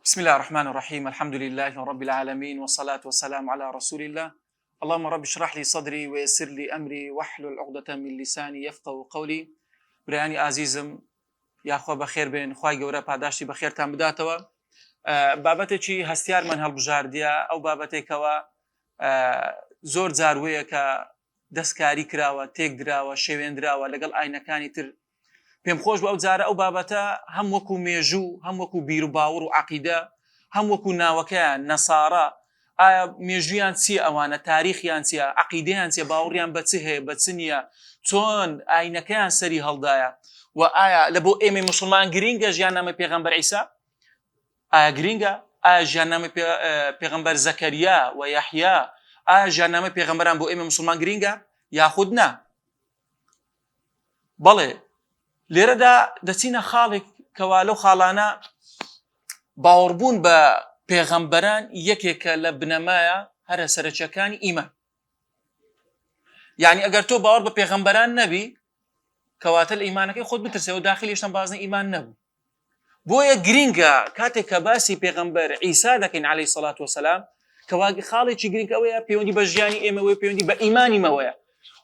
بسم الله الرحمن الرحيم. الحمد لله رب العالمين والصلاة والسلام على رسول الله. اللهم رب اشرح لي صدري ويسر لي أمري واحلل عقدة من لساني يفقهوا قولي. برياني عزيزم يا أخوة بخير بين خواي جورا پاداشتی بخير تام بداتوا. بابەتێکی هەستیارمان هەڵبژاردیە ئەو بابەتێکەوە زۆر جاروەیە کە دەستکاری کراوە تێک دراوە شێوێنراوە لەگەڵ ئاینەکانی تر. پێم خۆش بە ئەو جارە ئەو بابەتە هەم وەکو مێژوو هەم وەکو بیر و باوەڕ و عەقیدە هەم وەکو ناوەکەیان نەسارا ئایا مێژویان چییە، ئەوانە تاریخیان چییە، عەقیدەیان چییە، باوەڕیان بە چ هەیە بە چ نییە، چۆن ئاینەکەیان سەری هەڵدایە و ئایا لە بۆ ئێمەی موسڵمان گرینگە ژیاننامەی پێغەمبەر عیسا؟ ئایا گرینگە؟ ئایا ژیاننامەی پێغەمبەر زەکەریا و یەحیا، ئایا ژیاننامەی پێغەمبەران بۆ ئێمە موسڵمان گرینگە یاخود نا؟ بەڵێ لێرەدا دەچینە خاڵێک کەوا لەو خاڵانە باوەڕبوون بە پێغەمبەران یەکێکە لە بنەمایە هەرە سەرەکیەکانی ئیمان. یعنی ئەگەر تۆ باوەڕ بە پێغەمبەران نەبی کەواتە لە ئیمانەکەی خۆت بترسێ و داخلی هێشتا بازنە ئیمان نەبوو. بۆیە گرینگە کاتێک کە باسی پێغەمبەر عیسا دەکەین عەلەیهی سەڵات وسەلام کەوا خاڵێکی گرنگ ئەوەیە پەیوەندی بە ژیانی ئێمەوەیە، پەیوەندی بە ئیمانی مەوەیە.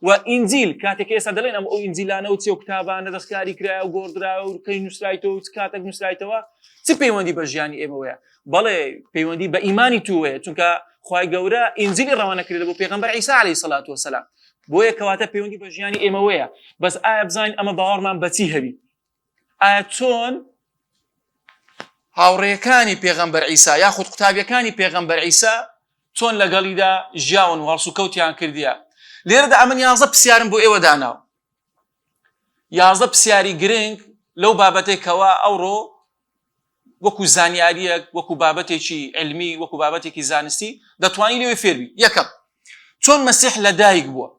و ئینجیل کاتێک ئێستا دەڵێن ئەو ئینجیلانە و چێ و کتابانە دەستکاری کرایە و گۆڕدراوە و کەی نووسرایتەوە و کاتێک نووسرایتەوە چ پەیوەندی بە ژیانی ئێمەوەیە؟ بەڵێ پەیوەندی بە ئیمانی تووەیە، چونکە خوای گەورە ئینجیلی ڕەوانە کردێت بۆ پێغەمبەر عیسا عەلەیهی سەڵات وسەلام. بۆیە کەواتە پەیوەندی بە ژیانی ئێمەوەیە. بەس ئایا بزانین ئەمە باوەڕمان بە چی هەبی؟ ئایا چۆن هاوڕێیەکانی پێغەمبەر عیسا یاخود قوتابیەکانی پێغەمبەر عیسا چۆن لەگەڵیدا ژیاون و هەڵس و کەوتیان کردیە؟ لێرەدا ئەمن 11 پرسیارم بۆ ئێوە داناوە. 11 پرسیاری گرنگ لەو بابەتێکەوە ئەوڕۆ وەکو زانیاریەک، وەکو بابەتێکی علمی، وەکو بابەتێکی زانستی دەتوانی لێوێ فێربی. یەکەم، چۆن مەسیح لەدایک بووە؟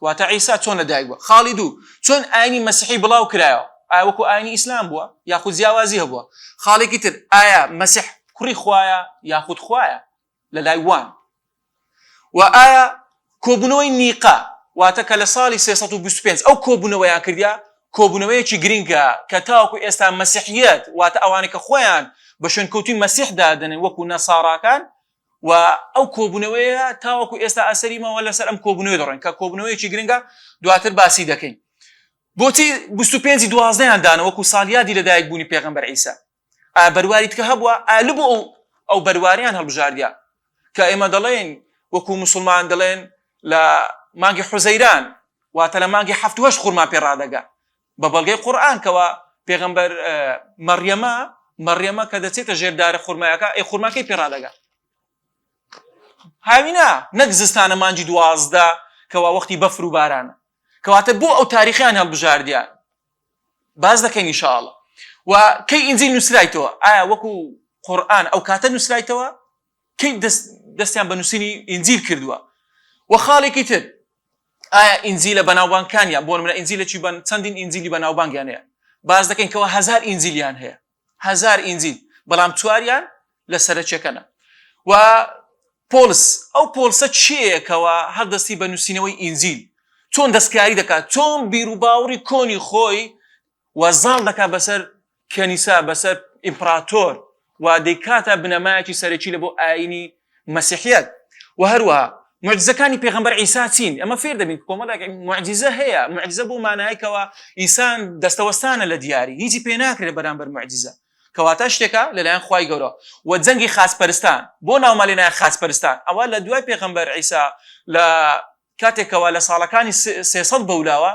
واتە عیسا چۆن لەدایک بووە؟ خاڵی دوو، چۆن ئاینی مەسیحی بڵاو کرایەوە؟ ئایا وەکو ئاینی ئیسلام بووە یاخود جیاوازی هەبووە؟ خاڵێکی تر، ئایا مەسیح کوڕی خوایە یاخود خوایە لە لای وان؟ و ئایا کۆبوونەوەی نیقا واتە کە لە ساڵی 325 ئەو کۆبوونەوەیان کردیا کۆبوونەوەیەکی گرنگە کە تاوەکو ئێستا مەسیحیەت واتە ئەوانەی کە خۆیان بە شوێنکەوتوی مەسیحدا دەنێن وەکو نەساڕاکان و ئەو کۆبوونەوەیە تاوەکو ئێستا ئەسەری ماوە لەسەر ئەم کۆبوونەوەی دەڕێن کە کۆبوونەوەیەکی گرنگە دواتر باسی دەکەین. بۆچی 25 12 دانە وەکو ساڵیادی لەدایک بوونی پێغەمبەر عیسا؟ ئایا بەرواریت کە هەبووە؟ ئایا لە بۆ ئەو بەرواریان هەڵبژاردیا کە ئێمە دەڵێن وەکو موسڵمان دەڵێن لە مانگی حوزەیران واتە لە مانگی 7 خوڕما پێڕادەگا بە بەڵگەی قورئان کەوا پێغەمبەر مەڕیەمە کە دەچێتە ژێردارە خوڕمایەکە ئەی خوڕماکەی پێڕادەگا. هاوینا نەک زستانە مانگی 12 کەوا وەختی بەفر و بارانە. کەواتە بۆ ئەو تاریخیان هەڵبژاردیان باز دەکەین ئینشاءڵڵا. و کەی ئینجیل نووسرایتەوە؟ ئایا وەکو قورئان ئەو کاتە نووسرایتەوە؟ کەی دەستیان بە نووسینی ئینجیل کردووە؟ و خاڵێکی تر، ئایا ئینجیلە بەناوبانگەکانیان بۆ نمونە ئینجیلێکی چەندین ئینجیلی بەناوبانگیان هەیە؟ باز دەکەین کەەوە 1000 ئینجیلیان هەیە، 1000 ئینجیل، بەڵام چواریان لە سەرەکیەکەنە. و پۆلس، ئەو پۆلسە چیەکەوە هەڵدەستی بە نووسینەوەی ئینجیل چۆن دەستکاری دەکات، چۆن بیر و باوەڕی کۆنی خۆی وەزاڵ دەکات بەسەر کەنیسا، بەسەر ئیمپراتۆر و دەیکاتە بنەمایەکی سەرەکی لە بۆ ئاینی مەسیحیەت. و هەروەها معجزەکانی پێغەمبەر عیسا چین؟ ئەمە فێر دەبین کۆمەڵێک معجزە هەیە. معجزە بۆ مانایەکەوە ئینسان دەستەوەستانە لە دیاری، هیچی پێ ناکرێت بەرامبەر معجزە، کەواتە شتێکە لەلایەن خوای گەورە. و جەنگی خاچپەرستان بۆ ناوماڵێنایە خاچپەرستان ئەوە لە دوای پێغەمبەر عیسا لە کاتێکەوە لە ساڵەکانی 300 بەولاوە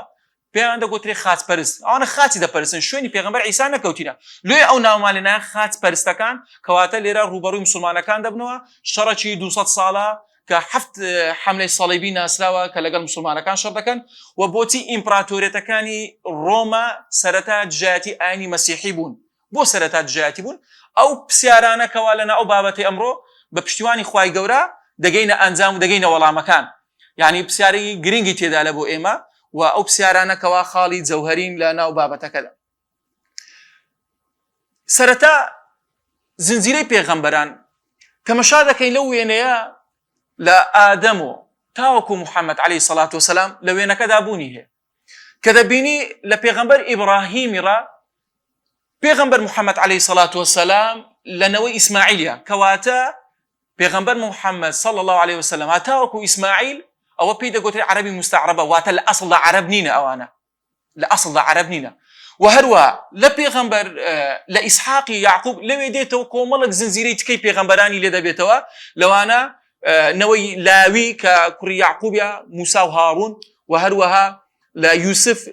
پێیان دەگوترێ خاچپەرست، ئەوانە خاچی دەپەرستن، شوێنی پێغەمبەر عیسا نەکەوتینە. لێ ئەو ناوماڵێنایە خاچپەرستەکان کەواتە لێرە ڕوبەڕووی مسلمانەکان دەبنەوە شەڕێکی 200 ساڵە کە 7 حملەی سەڵیبی ناسراوە کە لەگەڵ مسلمانەکان شەڕ دەکەن. و بۆچی ئیمپراتۆریەتەکانی ڕۆما سەرەتا دژایەتی ئاینی مەسیحی بوون؟ بۆ سەرەتا دژایەتی بوون؟ ئەو پرسیارانەکەوە لەنا ئەو بابەتی ئەمڕۆ بە پشتیوانی خوای گەورە دەگەینە ئەنجام و دەگەینە وەڵامەکان. یعنی پرسیارێکی گرنگی تێدا لە بۆ ئێمە و ئەو پرسیارانەکەوە خاڵی جەوهەرین لە ناو بابەتەکەدا. سەرەتا زنجیرەی پێغەمبەران تەمەشا دەکەین لەو وێنەیە لە ئادەم و تاوەکو محەممەد عەلەیهی سەڵات وسەلام لە وێنەکەدا بوونی هەیە کە دەبینی لە پێغەمبەر ئیبراهیمی ڕا پێغەمبەر محەممەد عەلەیهی سەڵات وسەلام لنوي إسماعيليا كواتا بيغمبر محمد صلى الله عليه وسلم هتاوكو إسماعيل أو بيدا قلت عربي مستعربة واتا لأصل عرب نينا أوانا لأصل عرب نينا وهروا لبيغمبر لإسحاق يعقوب لو يديتو كوملك زنزيري تكي بيغمبراني لدى بيتوا لو أنا نوي لاوي ككري يعقوبيا موسى وهارون وهروها ليوسف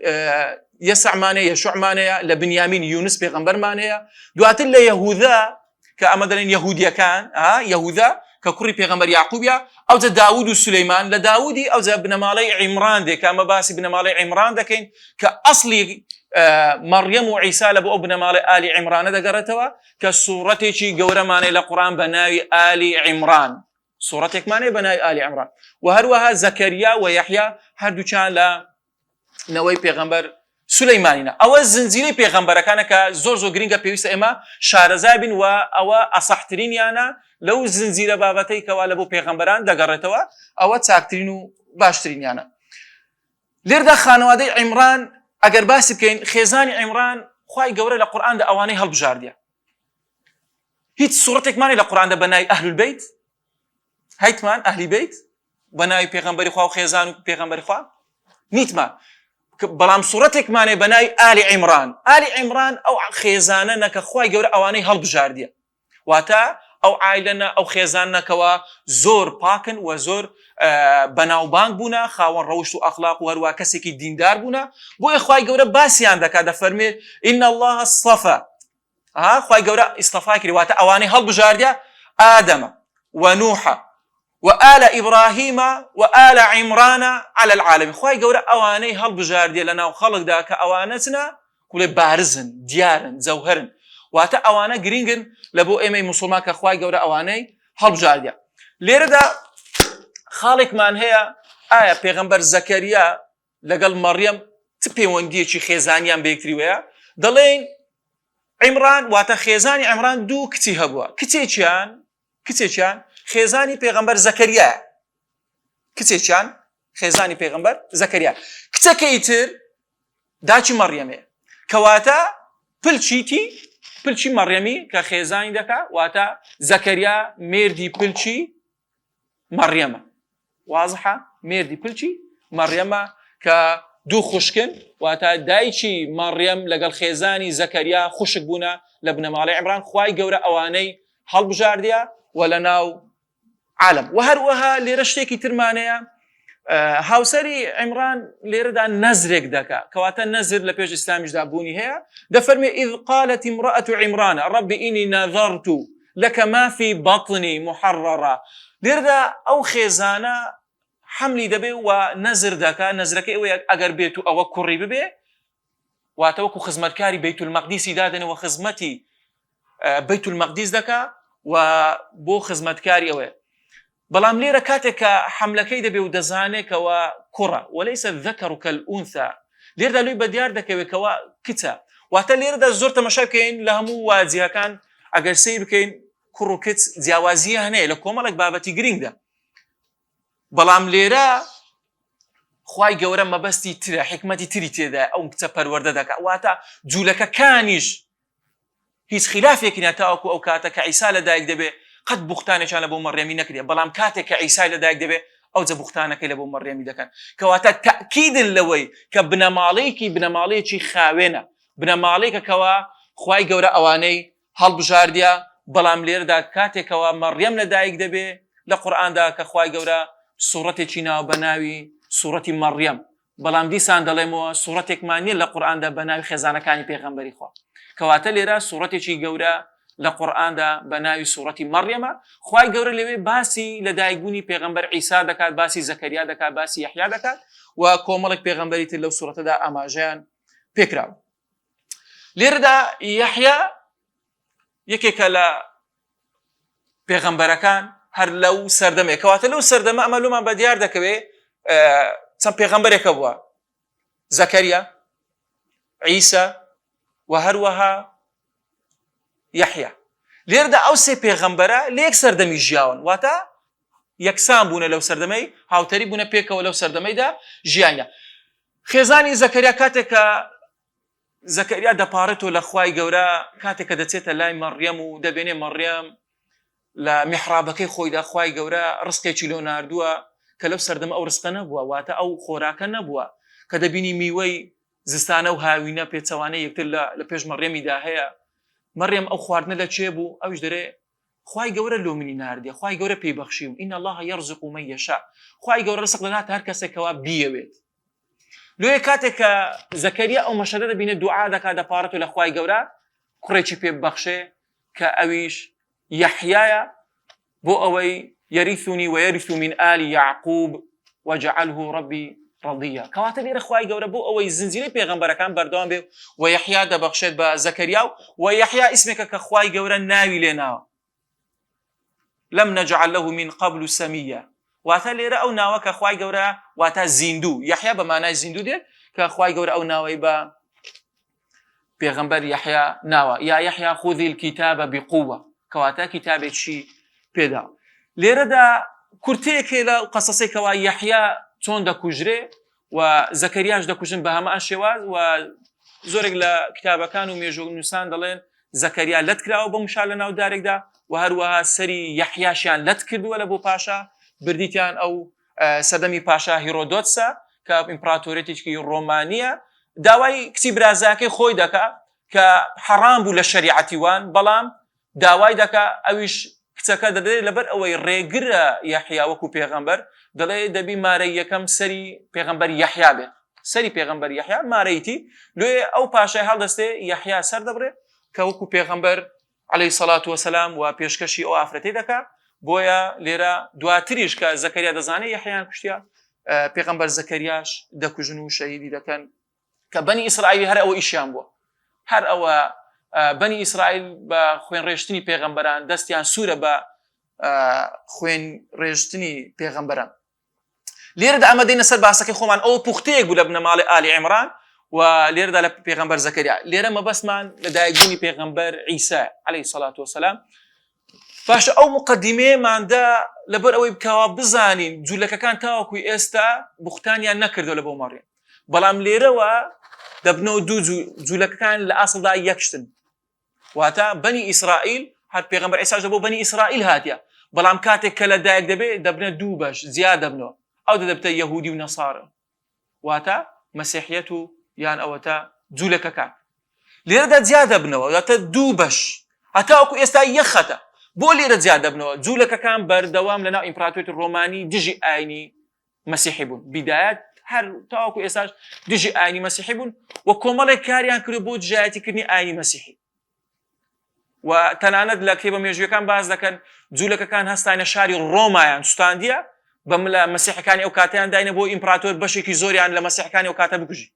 يسع مانيا يشوع مانيا لبنيامين يونس بيغمبر مانيا دوات الله يهوذا كأمدن يهوديا كان يهوذا ككري بيغمبر يعقوبيا أو داود وسليمان لداودي أو ابن مالي عمران دي كما باس ابن مالي عمران دكين كأصلي مريم وعيسى لبو ابن مالي آل عمران دقرتوا كسورتي قورة ماني لقرآن بناوي آل عمران صورتك ماني بناوي آل عمران وهروها زكريا ويحيى هردو كان لا نوي بيغمبر سليمانينا او الزنزيري بيغمبر كان كزور غرينغا بيوس اما شارزابين و او اصحترين يانا لو زنزيره بابتي كوالبو بيغمبران دغرتوا او تاكترينو باشترين يانا ليردا خانوادي عمران اگر باسب كاين خيزاني عمران خوي غوره القران ده اواني هالبجارديا هيت صورتك ماني القران ده بناي اهل البيت هيت مان اهل بيت بناي بيغمبري خو خيزانو بيغمبري خو نيتما بلام صورتك ماني بناي آل عمران أو خيزاننا كخواي جورا أواني هالبجاردية واتا أو عائلنا أو خيزاننا كوا زور باكن وزور بناو بانك بونا خاون روشت أخلاق وهروا كسيكي ديندار بونا بو إخواي جورا باسي عندك هذا فرمي إن الله اصطفى خواي جورا اصطفاك واتا أواني هالبجاردية آدم ونوح وآل إبراهيم وآل عمران على العالم خواهي قورا أواني هالبجاردية لنا وخلق داك أوانتنا كل بارزن ديارن زوهرن واتا أوانا قرينجن لبو إيمي مسلمان كخواهي قورا أواني هالبجاردية ليردا خالق من هي آية پیغمبر زكريا لقل مريم تبي ونديه چي خيزانيان بيكتري ويا دلين عمران واتا خيزاني عمران دو كتي هبوا كتي چان خيزاني پیغمبر زكريا كتيشان خيزاني پیغمبر زكريا كتكيتر داچي مريمه كواتا بلشي مريمي كخيزاني دكا واتا زكريا ميردي بلشي مريمه واضحه ميردي بلشي مريمه كدو خشكن واتا دايشي مريم لقل خيزاني زكريا خشك بونا لابن مالي عمران خواي قورا اواني هالبجارديا ولناو عالم وهروها لرشتكي ترمانيا هاوسري عمران ليردا نزرك دكا كواتا نزر لبيج اسلامي دابوني هي دفرمي اذ قالت امراه عمران رب اني نذرت لك ما في بطني محررا ليردا او خيزانا حملي دبي ونزر دكا نزرك اگر بيتو او كوري ببي واتوكو خدمتكاري بيت المقدس دادن وخدمتي بيت المقدس دكا وبو خدمتكاري او بلام ليرة كاتك حملكي دبي ودزانك وكرة وليس الذكر كالأنثى ليرة لوي بديار دك وكوا كتا واتا ليرة زورت مشاكين لهمو وادزيها كان اگر سير كين كرو كت زياوازيها هنا لكم لك بابتي جرين ده بلام ليرة خواي جورا ما بستي ترى حكمتي تري تدا او كتا پرورده دك واتا جولك كانش هيس خلاف يكن يتاوكو او كاتك عيسى لدايك دبي قد بختانه كان ابو مريم نكدي بلام كاتك عيسى لدايك دبي او ز بختانه كله ابو مريم دكان كواتا تاكيد لوي كبن ماليكي خاوينه بن ماليك كوا خواي جورا اواني هل بجارديا بلام لير دا كاتك كوا مريم لدايك دبي لقران دا كخواي جورا سورتي چينا بناوي سورتي مريم بلام دي ساندلمو سورتك ماني لقران دا بناوي خزانه كاني پیغمبري خو كواتا ليرا سورتي چي جورا لقرآن دا بناوي سورة مريم خواهي قورا لوي باسي لدايقوني پیغمبر عيسى دكات باسي زكريا دكات باسي يحيى دكات وكوملك پیغمبري تلو سورة دا اماجان بكراو ليردا يحيى يكيك لا پیغمبر كان هر لو سردمه كواتا لو سردمه امالو ما بديار دكوي سم پیغمبر يكبوا زكريا عيسى وهروها يحيى ليردا او سي پیغمبره ليك سردمي جياون واتا يكسان بونه لو سردمي هاوتري بونه بيكا ولو سردمي دا جيانا خيزاني زكريا كاتك زەکەریا دەپارێتەوە لە خوای گەورە کاتێک کە دەچێتە لای مەڕیەم و دەبێنێ مەڕیەم لە میحرابەکەی خۆیدا خوای گەورە ڕزقێکی لۆ ناردووە کە لەو سەردەمە ئەو ڕزقە نەبووە، واتە ئەو خۆراکە نەبووە کە دەبینی میوەی زستانە و هاوینە پێچەوانەی یەکتر لە پێش مەڕیەمیدا هەیە. مەڕیەم ئەو خواردنە لە چێ بوو؟ ئەوش دەرێ خوای گەورە لۆ منی ناردێ، خوای گەورە پێی بەخشیم، ئین الله یەرزق من یەشاء، خوای گەورە ڕزق دەدات هەر کەسێکەوە بیەوێت. لۆیە کاتێک کە زەکەریا ئەو مەشەدە دەبینێت دوعا دەکات دەپارێتەوە لە خوای گەورە کوڕێکی پێ ببەخشێ کە ئەویش یەحیایە بۆ ئەوەی یەریثونی وەیەریث من آل یعقوب وجعله ربی ڕەضیە. کەواتە لێرە خوای گەورە بۆ ئەوەی زنجیرەی پێغەمبەرەکان بەردەوام بێ و یەحیا دەبەخشێت بە زەکەریا و یەحیا ئیسمێکە کە خوای گەورە ناوی لێ ناوە، لەم نەجعل له من قبل سەمیە، واتە لێرە ئەو ناوە کە خوای گەورە واتە زیندوو، یەحیا بە مانای زیندوو دێت کە خوای گەورە ئەو ناوەی بە پێغەمبەر یەحیا ناوە، یا یەحیا خودی الکتاب بقوة، کەواتە کتابێکی پێدا. لێرەدا کورتەیەکێ لە قەسەسێکەوە یەحیا چۆن دەکوژرێ و زەکەریاش دەکوژن بە هەمان شێواز و زۆرێک لە کتابەکان و مێژوو نووسان دەڵێن زەکەریا لەت کراوە بە موشا لە ناو دارێکدا و هەروەها سەری یەحیاشیان لەت کردووە لە بۆ پاشا بردیتیان ئەو سەردەمی پاشا هیرۆدۆتسە کە ئیمپراتۆرێتێکی ڕۆمانیە، داوای کچی برازاکەی خۆی دەکا کە حەرام بوو لە شەریعەتی وان، بەڵام داوای دەکا ئەویش کچەکە دەدەێت لەبەر ئەوەی ڕێگرە یەحیا وەکو پێغەمبەر دەڵێ دەبی مارەی یەکەم سەری پێغەمبەر یەحیا بێت، سەری پێغەمبەر یەحیا مارەیتی، لێ ئەو پاشای هەڵدەستێ یەحیا سەر دەبڕێت کە وەکو پێغەمبەر عەلەیهی سەڵات وەسەلام و پێشکەشی ئەو ئافرەتەی دەکا. بۆیە لێرە دواتریش کە زەکەریا دەزانێت یەحیایان کوشتیا پێغەمبەر زەکەریاش دەکوژن و شەهیدی دەکەن کە بەنی ئیسرائیل هەر ئەوە ئیشیان بووە، هەر ئەوە بەنی ئیسرائیل بە خوێن ڕێژتنی پێغەمبەران دەستیان سوورە بە خوێن ڕێژتنی پێغەمبەران. لێرەدا ئەمەدەینە سەر باسەکەی خۆمان، ئەوە پوختەیەک بوو لە بنەماڵی ئالی عیمران و لێرەدا لە پێغەمبەر زەکەریا. لێرە مەبەستمان لە دایکبوونی پێغەمبەر عیسا عەلەیهی سەڵات وەسەلام. باشە ئەو مقدمەیەماندا لەبەر ئەوەی بکەوە بزانین جوولەکەکان تاوەکوی ئێستا بوختانیان نەکردو لە بۆ مەڕیەم، بەڵام لێرەوە دەبنەوە دوو جوولەکەکان لە ئاسڵدا یەکشتن، واتە بەنی ئیسرائیل هەر پێغەمبەر عیساش دەبۆ بەنی ئیسرائیل هاتیە، بەڵام کاتێک کە لە دایک دەبێت دەبنە دوو بەش زیاد دەبنەوە، ئەو دەبتە یەهودی و نەسارە، واتە مەسیحیەت و یان ئەوەتە جوولەکەکان. لێرەدا زیاد دەبنەوە واتە دوو بەش، هەتاوەکو ئێستا یەخەتە. بۆ لێرە زیاد دەبنەوە جوولەکەکان بەردەوام لەناو ئیمپراتۆریەتی ڕۆمانی دژی ئاینی مەسیحی بوون، بیدایەت هەر تاوەکو ئێستاش دژی ئاینی مەسیحی بوون و کۆمەڵێک کاریان کرد بۆ دژایەتیکردنی ئاینی مەسیحی. و تەنانەت لە کتێبە مێژوویەکان باز دەکەن جوولەکەکان هەستانە شاری ڕۆمایان سوستاندیە بەم لە مەسیحەکانی ئەو کاتیان داینە بۆ ئیمپراتۆر بەشێکی زۆریان لە مەسیحەکانی ئەو کاتە بکوژی،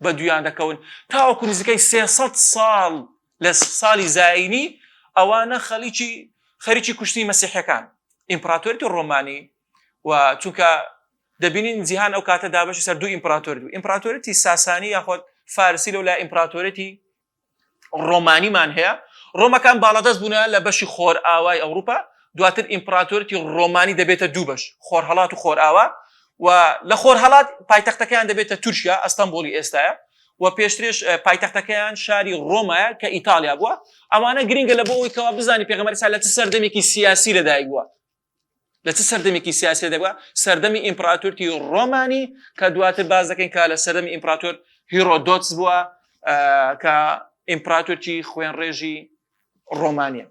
بە دویان دەکەون تاوەکو نزیکەی 300 ساڵ لە ساڵی زاینی ئەوانە خەریکی کوشتنی مەسیحەکان ئیمپراتۆریەتی ڕۆمانی. و چونکە دەبینین جیهان ئەو کاتە دابەشی سەر دوو ئیمپراتۆریەت بوو، ئیمپراتۆریەتی ساسانی یاخۆت فارسی لەو لا ئیمپراتۆریەتی ڕۆمانیمان هەیە. ڕۆمەکان باڵەدەست بوونە لە بەشی خۆر ئاوای ئەوروپا، دواتر ئیمپراتۆریەتی ڕۆمانی دەبێتە دوو بەش، خۆرهەڵات و خۆر ئاوا، و لە خۆرهەڵات پایتەختەکەیان دەبێتە تورکیا ئەستەمبوڵی ئێستاە و پێشترێش پایتەختەکەیان شاری ڕۆمایە کە ئیتالیا بووە. ئەوانە گرنگە لە بۆ ئەوەی کەوا بزانی پێغەمبەر عیسا لە چ سەردەمێکی سیاسی لەدایک بووە، لە چ سەردەمێکی سیاسی لەدایک بووە، سەردەمی ئیمپراتۆریەتی ڕۆمانی کە دواتر باز دەکەین کە لە سەردەمی ئیمپراتۆر هیرۆدۆتس بووە کە ئیمپراتۆرێکی خوێنڕێژی ڕۆمانیە.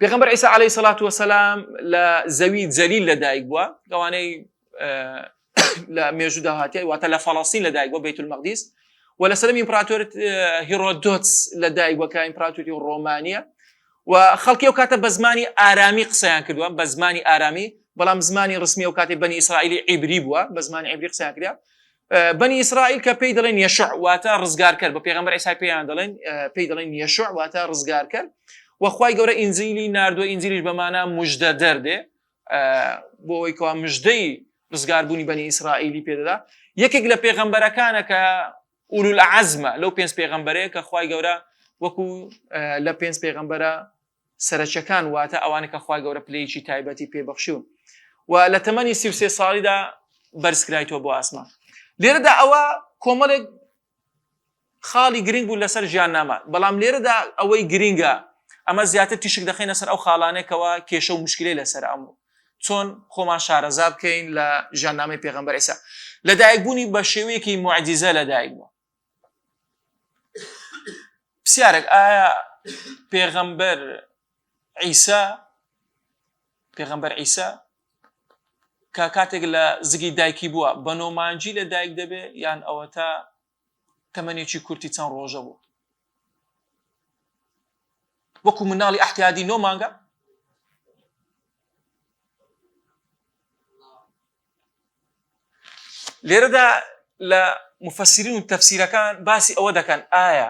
پێغەمبەر عیسا عەلەیهی سەڵات وەسەلام لە زەوی جەلیل لەدایک بووە، ئەوانەی لە مێژوودا هاتیە واتە لە فەڵەستین لەدایک بووە بەیت المەقدیس، و لە سەردەمی ئیمپراتۆر هیرۆدۆتس لەدایک بووە کە ئیمپراتۆری ڕۆمانیە و خەڵکی ئەو کاتە بە زمانی ئارامی قسەیان کردووە، بە زمانی ئارامی، بەڵام زمانی ڕسمی ئەو کاتێ بەنی ئیسرائیلی عیبری بووە، بە زمانی عیبری قسەیان کردووە. بەنی ئیسرائیل کە پێی دەڵێن یەشوع واتە ڕزگارکەر، بە پێغەمبەر عیسا پێی دەڵێن یەشوع واتە ڕزگارکەر، و خوای گەورە ئینجیلی ناردووە، ئینجیلیش بەمانە موژدە دەردێ بۆ ئەوەی کەوا موژدەی ڕزگاربوونی بەنی ئیسرائیلی پێدەدا. یەکێک لە پێغەمبەرەکانە کە ئولول عەزمە لەو پێنج پێغەمبەرەیە کە خوای گەورە وەکو لە پێنج پێغەمبەرە سەرچەکان واتە ئەوانە کە خوای گەورە پلەیەکی تایبەتی پێبەخشیون و لە تەمەنی 33 ساڵیدا بەرزکرایەوە بۆ ئاسمان. لێرەدا ئەوە کۆمەڵێک خاڵی گرنگ بوو لەسەر ژیان نامات بەڵام لێرەدا ئەوەی گرنگە ئەمە زیاتر تیشک دەخینە سەر ئەو خاڵانێکەوە کێشە و مشکلەی لەسەر ئەموو چۆن خۆمان شارەزا بکەین لە ژیاننامەی پێغەمبەر عیسا لەدایکبوونی بە شێوەیەکی معجیزە لەدایک بووە. پرسیارێک ئایا پێغەمبەر عیسا کە کاتێک لە زگی دایکی بووە بە نۆمانجی لە دایک دەبێ یان ئەوە تا تەمەنێکی کورتی چەند ڕۆژە بوو وەکو مناڵی ئەحتیادی 9 مانگە؟ لێرەدا لە مفەسرین و تەفسیرەکان باسی ئەوە دەکەن ئایا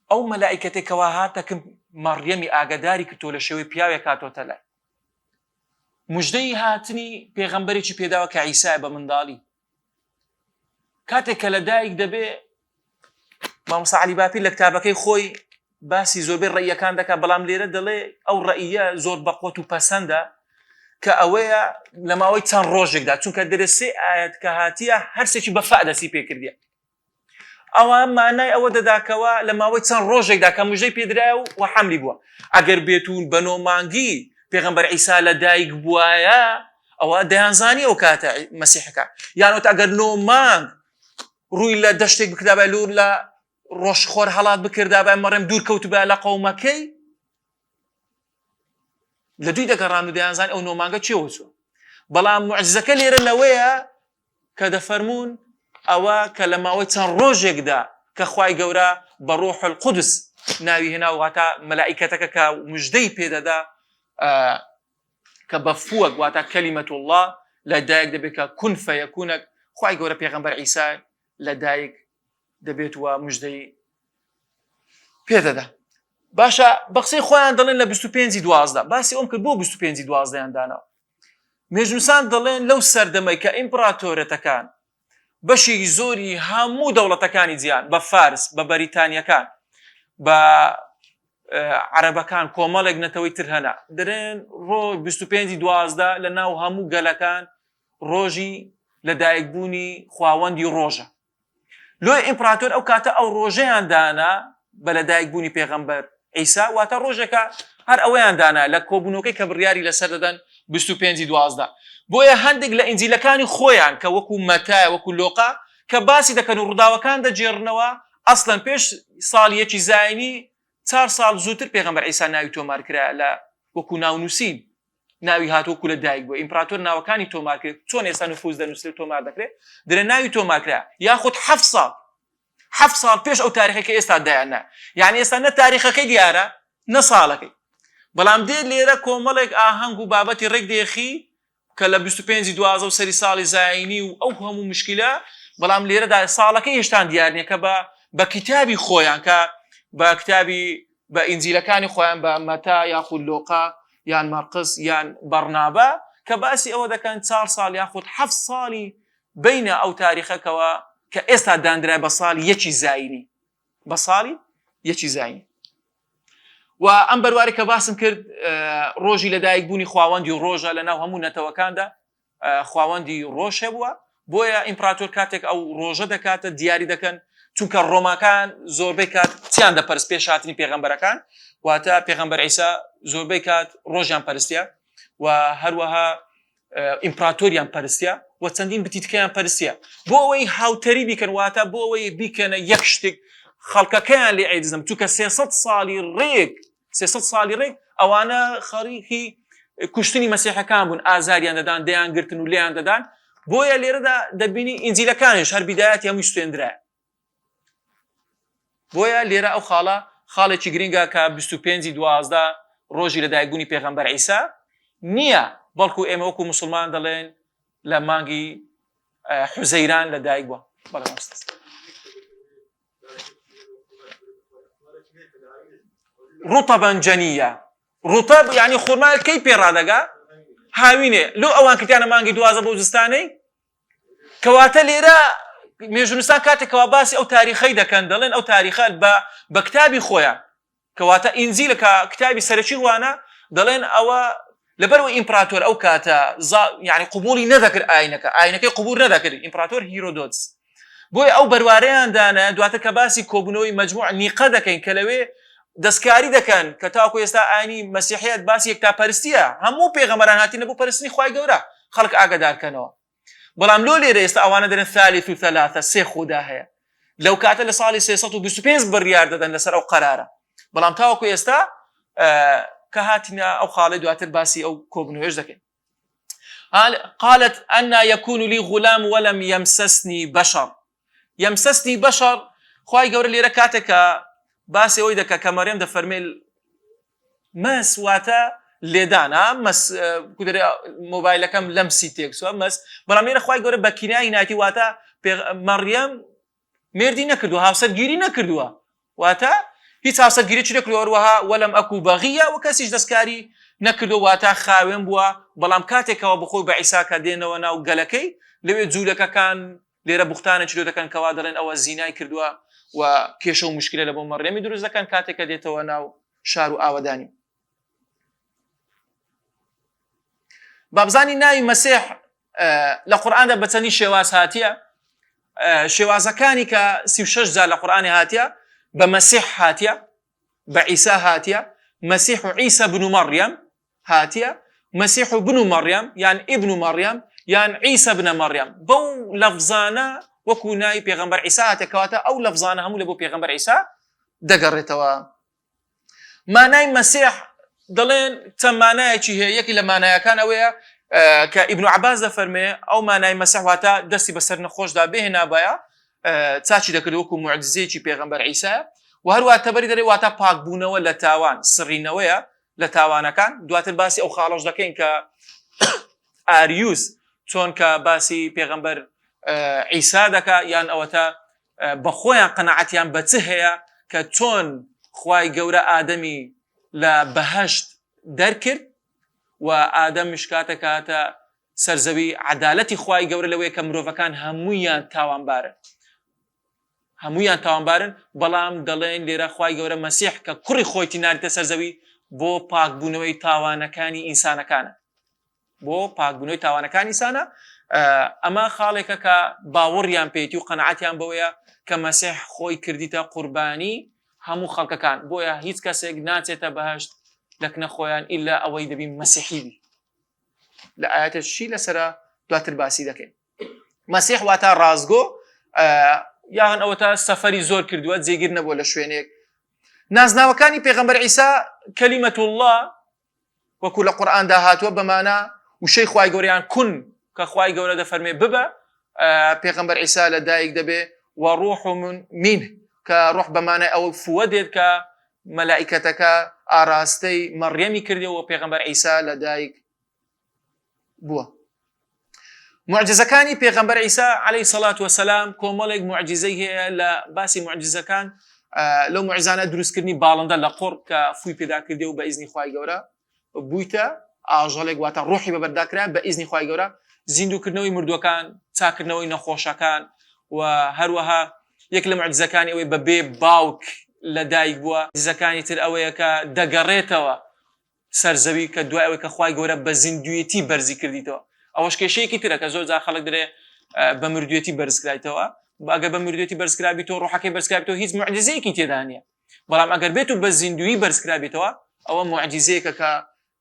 ئەو مەلائیکەتێکەوە هاتەکەم مەڕیەمی ئاگاداری کردۆ لە شێوەی پیاوێک هاتۆتە لای موژدەی هاتنی پێغەمبەرێکی پێداوە کە عیسای بە منداڵی کاتێک کە لە دایک دەبێ مامۆستا عەلی باپیر لە کتابەکەی خۆی باسی زۆربەی ڕەئیەکان دەکات بەڵام لێرە دەڵێ ئەو ڕەئیە زۆر بەقوت و پەسەندە کە ئەوەیە لە ماوەی چەند ڕۆژێکدا چونکە دەرەسێ ئاەت کە هاتیە هەرسێکی بە فە دەسی پێکردیە ئەوە مانای ئەوە دەداکەوە لە ماوەی چەند ڕۆژێکدا کە موژەی پێدرایە و حەملی بووە ئەگەر بێتون بە 9 مانگی پێغەمبەر عیسا لە دایک بووایە ئەوە دەیانزانی ئەو کاتە مەسیحەکە یانوت ئەگەر 9 مانگ ڕووی لە دەشتێک بکردابە لور لە ڕۆژخۆر هەڵات بکردابە مەڕێم دوور کەوتبە لە قەومەکەی لە دوی دەگەڕان و دەیانزان ئەو 9 مانگە چێوە چوە بەڵام معجزەکە لێرە لەوەیە کە دەفەرمون ئەوە کە لە ماوەی چەند ڕۆژێکدا کە خوای گەورە بە ڕۆح القودس ناوی هێنا واتە مەلائیکەتەکە کە موژدەی پێدەدا کە بە فووەک واتە کەلیمەت الله لە دایک دەبێت کە کون فەیەکونەک خوای گەورە پێغەمبەر عیسا لە دایک دەبێت وە موژدەی پێدەدا. باشە بە قسەی خۆیان دەڵێن لە 25/12 باسی ئەوم کرد بۆ 25/12 داناوە مێژنووسان دەڵێن لەو سەردەمەی کە ئیمپراتۆرەتەکان بەشی زۆری هەموو دەوڵەتەکانی جیهان بە فارس بە بەریتانیەکان بە عەرەبەکان کۆمەڵێک نەتەوەی تر هەنا دەرێن ڕۆژ 25/12 لە ناو هەموو گەلەکان ڕۆژی لەدایکبوونی خواوەندی ڕۆژە لۆی ئیمپراتۆر ئەو کاتە ئەو ڕۆژەیان دانا بە لەدایکبوونی پێغەمبەر عیسا واتە ڕۆژێکە هەر ئەوەیان دانا لە کۆبوونەکەی کە بڕیاری لەسەر دەدەن 25/12 بۆیە هەندێک لە ئینجیلەکانی خۆیان کە وەکو مەتای وەکو لۆقا کە باسی دەکەن و ڕووداوەکان دەجێڕنەوە ئەسڵەن پێش ساڵیەکی زاینی 4 ساڵ زووتر پێغەمبەر عیسا ناوی تۆمار کرا لە وەکو ناونووسین ناوی هاتووەکو لە دایک بووە ئیمپراتۆر ناوەکانی تۆمار کرد چۆن ئێستا نفوز دەنووسێت تۆمار دەکرێت دەرێ ناوی تۆمار کرا یاخود 7 ساڵ پێش ئەو تاریخەکە ئێستا دایانە یعنی ئێستا نە تاریخەکەی دیارە نە ساڵەکەی بەڵام دێت لێرە کۆمەڵێک ئاهەنگ و بابەتی ڕێک دێخی کە لە 25/12 و سەری ساڵی زاینی و ئەو هەموو مشکلە بەڵام لێرەدا ساڵەکەی هێشتان دیار نییە کە بە کتابی خۆیان کە بە کتابی بە ئینجیلەکانی خۆیان بە مەتا یاخود لۆقا یان مەرقس یان بەرنابە کە باسی ئەوە دەکەن 4 ساڵ یاخود 7 ساڵی بینە ئەو تاریخەکەوە کە ئێستا دانرای بە ساڵی یەکی زاینی بە ساڵی یەکی زاینی و ئەم بەرواری کە باسم کرد ڕۆژی لەدایکبوونی خواوەندی ڕۆژە لە ناو هەموو نەتەوەکاندا خواوەندی ڕۆژێ بووە بۆیە ئیمپراتۆر کاتێک ئەو ڕۆژە دەکاتە دیاری دەکەن چونکە ڕۆماکان زۆربەی کات چیان دەپەرست پێش هاتنی پێغەمبەرەکان واتە پێغەمبەر عیسا زۆربەی کات ڕۆژیان پەرستیە و هەروەها ئیمپراتۆریان پەرستیە و چەندین بتیتکەیان پەرستیە بۆ ئەوەی هاوتەری بیکەن واتە بۆ ئەوەی بیکەنە یەک شتێک خەڵکەکەیان لێ عیدزم چونکە 300 ساڵی ڕێک ئەوانە خەریکی کوشتنی مەسیحەکان بوون ئازاریان دەدان دەیان گرتن و لێیان دەدان بۆیە لێرەدا دەبینی ئینجیلەکانیش هەر بیدایەتی هەمووی سوێندرایە بۆیە لێرە ئەو خاڵێکی گرنگە کە 25/12 ڕۆژی لەدایکبوونی پێغەمبەر عیسا نییە بەڵکو ئێمە وەکو موسڵمان دەڵێن لە مانگی حوزەیران لەدایک بووە ڕوتەبەن جەنیە ڕوتەب یعنی خورما کەی پێڕادەگا هاوینێ لۆ ئەوان کردیانە مانگی 12 بۆ زستانەی کەواتە لێرە مێژونستان کاتێکەوە باسی ئەو تاریخەی دەکەن دەڵێن ئەو تاریخە بە کتابی خۆیان کەواتە ئینجیل کە کتابی سەرەکی وانە دەڵێن ئەوە لەبەرەوە ئیمپراتۆر ئەو کاتە یعنی قبولی نەدەکرد ئاینەکەی قبول نەدەکرد ئیمپراتۆر هیرۆدۆتس بۆی ئەو بەروارەیان دانە دواتر کە باسی کۆبوونەوەی مەجموع نیقە دەکەین کە لەوێ دەستکاری دەکەن کە تاکو ئێستا ئاینی مەسیحیەت باسی یەکتاپەرستیە هەموو پێغەمبەران هاتینە بۆ پەرستنی خوای گەورە خەڵک ئاگادارکەنەوە بەڵام لۆ لێرە ئێستا ئەوانە دەرن ثالث و ثلاثە سێ خوددا هەیە لەو کاتە لە ساڵی 325 بڕیار دەدەن لەسەر ئەو قەرارە بەڵام تاوەکو ئێستا کە هاتینە ئەو خاڵی دواتر باسی ئەو کۆبوونەوەش دەکەین قالت أن يكون لي غلام ولم يمسسني بشر يمسسني بشر خوای گەورە لێرە کاتێکە باسی ئەوەی دەکە کە مەریەم دەفەرمێ مەس واتە لێدانە مەس مۆبایلەکەم لەمسی تێکسووە مەس بەڵام لێرە خوای گەورە بە کینایی ناتی واتە مەریەم مێردی نەکردووە هاوسەرگیری نەکردووە واتە هیچ هاوسەرگیری چ نەکردووە وەها وەلەم ئەکو بەغیە و کەسیش دەستکاری نەکردو واتە خاوێن بووە بەڵام کاتێکەوە بخۆی بە عیساکە دێنەوە ناو گەلەکەی لەوێ جوولەکەکان لێرە بوختانە چلو دەکەن کەوا دەڵێن ئەوە زینای کردووە و کێشە و مشکلە لە بۆ مەڕێمی دروست دەکەن کاتێکە دێتەوە ناو شار و ئاوەدانی بابزانی ناوی مەسیح لە قورئاندا بە چەندی شێواز هاتیە شێوازەکانی کە 36 جار لە قورئانی هاتیە بە مەسیح هاتیە بە عیسا هاتیە مەسیح و عیسا بن مەڕیەم هاتیە مەسیح و بن مەڕیەم یان ئیبن مەڕیەم یان عیسا بن مەڕیەم بەو لەفزانە وەکو ناوی پێغەمبەر عیسا هاتێکەوەتە ئەو لەفزانە هەموو لە بۆ پێغەمبەر عیسا دەگەڕێتەوە مانای مەسیح دەڵێن چەند مانایەکی هەیە یەکی لە مانایەکان ئەوەیە کە ئیبن عەباس دەفەرمێ ئەو مانای مەسیح واتە دەستی بەسەر نەخۆشدا بێهێنابایە چاچی دەکرد وەکو موعجزەیەکی پێغەمبەر عیسایە و هەروە تەبەری دەرێ واتە پاکبوونەوە لە تاوان سڕینەوەیە لە تاوانەکان دواتر باسی ئەو خاڵەش دەکەین کە ئاریوس چۆن کە باسی پێغەمبەر عیسا دەکا یان ئەوەتە بەخۆیان قەنەعەتیان بە چ هەیە کە چۆن خوای گەورە ئادەمی لە بەهەشت دەرکرد و ئادەم مشکاتە کاتە سەرزەوی عەدالەتی خوای گەورە لەوەیە کە مرۆڤەکان هەموویان تاوانبارن بەڵام دەڵێن لێرە خوای گەورە مەسیح کە کوڕی خۆیتی ناردێتە سەرزەوی بۆ پاکبوونەوەی تاوانەکانی ئینسانەکانە ئەمە خاڵێکە کە باوەڕیان پێیتی و قەنەعەتیان بەوەیە کە مەسیح خۆی کردیتە قوربانی هەموو خەڵکەکان بۆیە هیچ کەسێک ناچێتە بەهەشت لەکنە خۆیان ئیلا ئەوەی دەبی مەسیحی بی لە ئاەتەشی لەسرە دواتر باسی دەکەین مەسیح واتە ڕازگۆ یان ئەوەتە سەفەری زۆر کردووە جێگیر نەبووە لە شوێنێک نازناوەکانی پێغەمبەر عیسا کەلیمەت الله وەکو لە قورئاندا هاتووە بەمانە وشەی خوای گەورەیان کون کە خوای گەورە دەفەرمێ ببە پێغەمبەر عیسا لە دایک دەبێ و ڕوح منه کە ڕوح بەمانە ئەوە فووە دێت کە مەلائیکەتەکە ئاراستەی مەڕیەمی کردەوە پێغەمبەر عیسا لە دایک بووە معجزەکانی پێغەمبەر عیسا عەلەیهی سەڵات وەسەلام کۆمەڵێک معجزەی هەیە لە باسی معجزەکان لەو معجزانە دروستکردنی باڵندە لە قوڕ کە فووی پێدا کردێ و بە ئیزنی خوای گەورە بوویتە ئاژەڵێک واتە ڕوحی بەبەرداکرا بە ئیزنی خوای گەورە زیندووکردنەوەی مردووەکان چاکردنەوەی نەخۆشەکان و هەروەها یەک لە معجزەکانی ئەوەی بەبێ باوک لە دایک بووە معجزەکانی تر ئەوەیە کە دەگەڕێتەوە سەرزەوی کە دوای ئەوەی کە خوای گەورە بە زیندویەتی بەرزی کردیتەوە ئەوەش کێشەیەکی ترە کە زۆر جار خەڵک دەرێ بە مردویەتی بەرزکرایتەوە ئەگەر بە مردویەتی بەرزکرابیتەوە ڕوحەکەی بەرزکرابیتەوە هیچ معجزەیەکی تێدا نییە بەڵام ئەگەر بێت و بە زیندویی بەرزکرابیتەوە ئەوە معجزەیەکە کە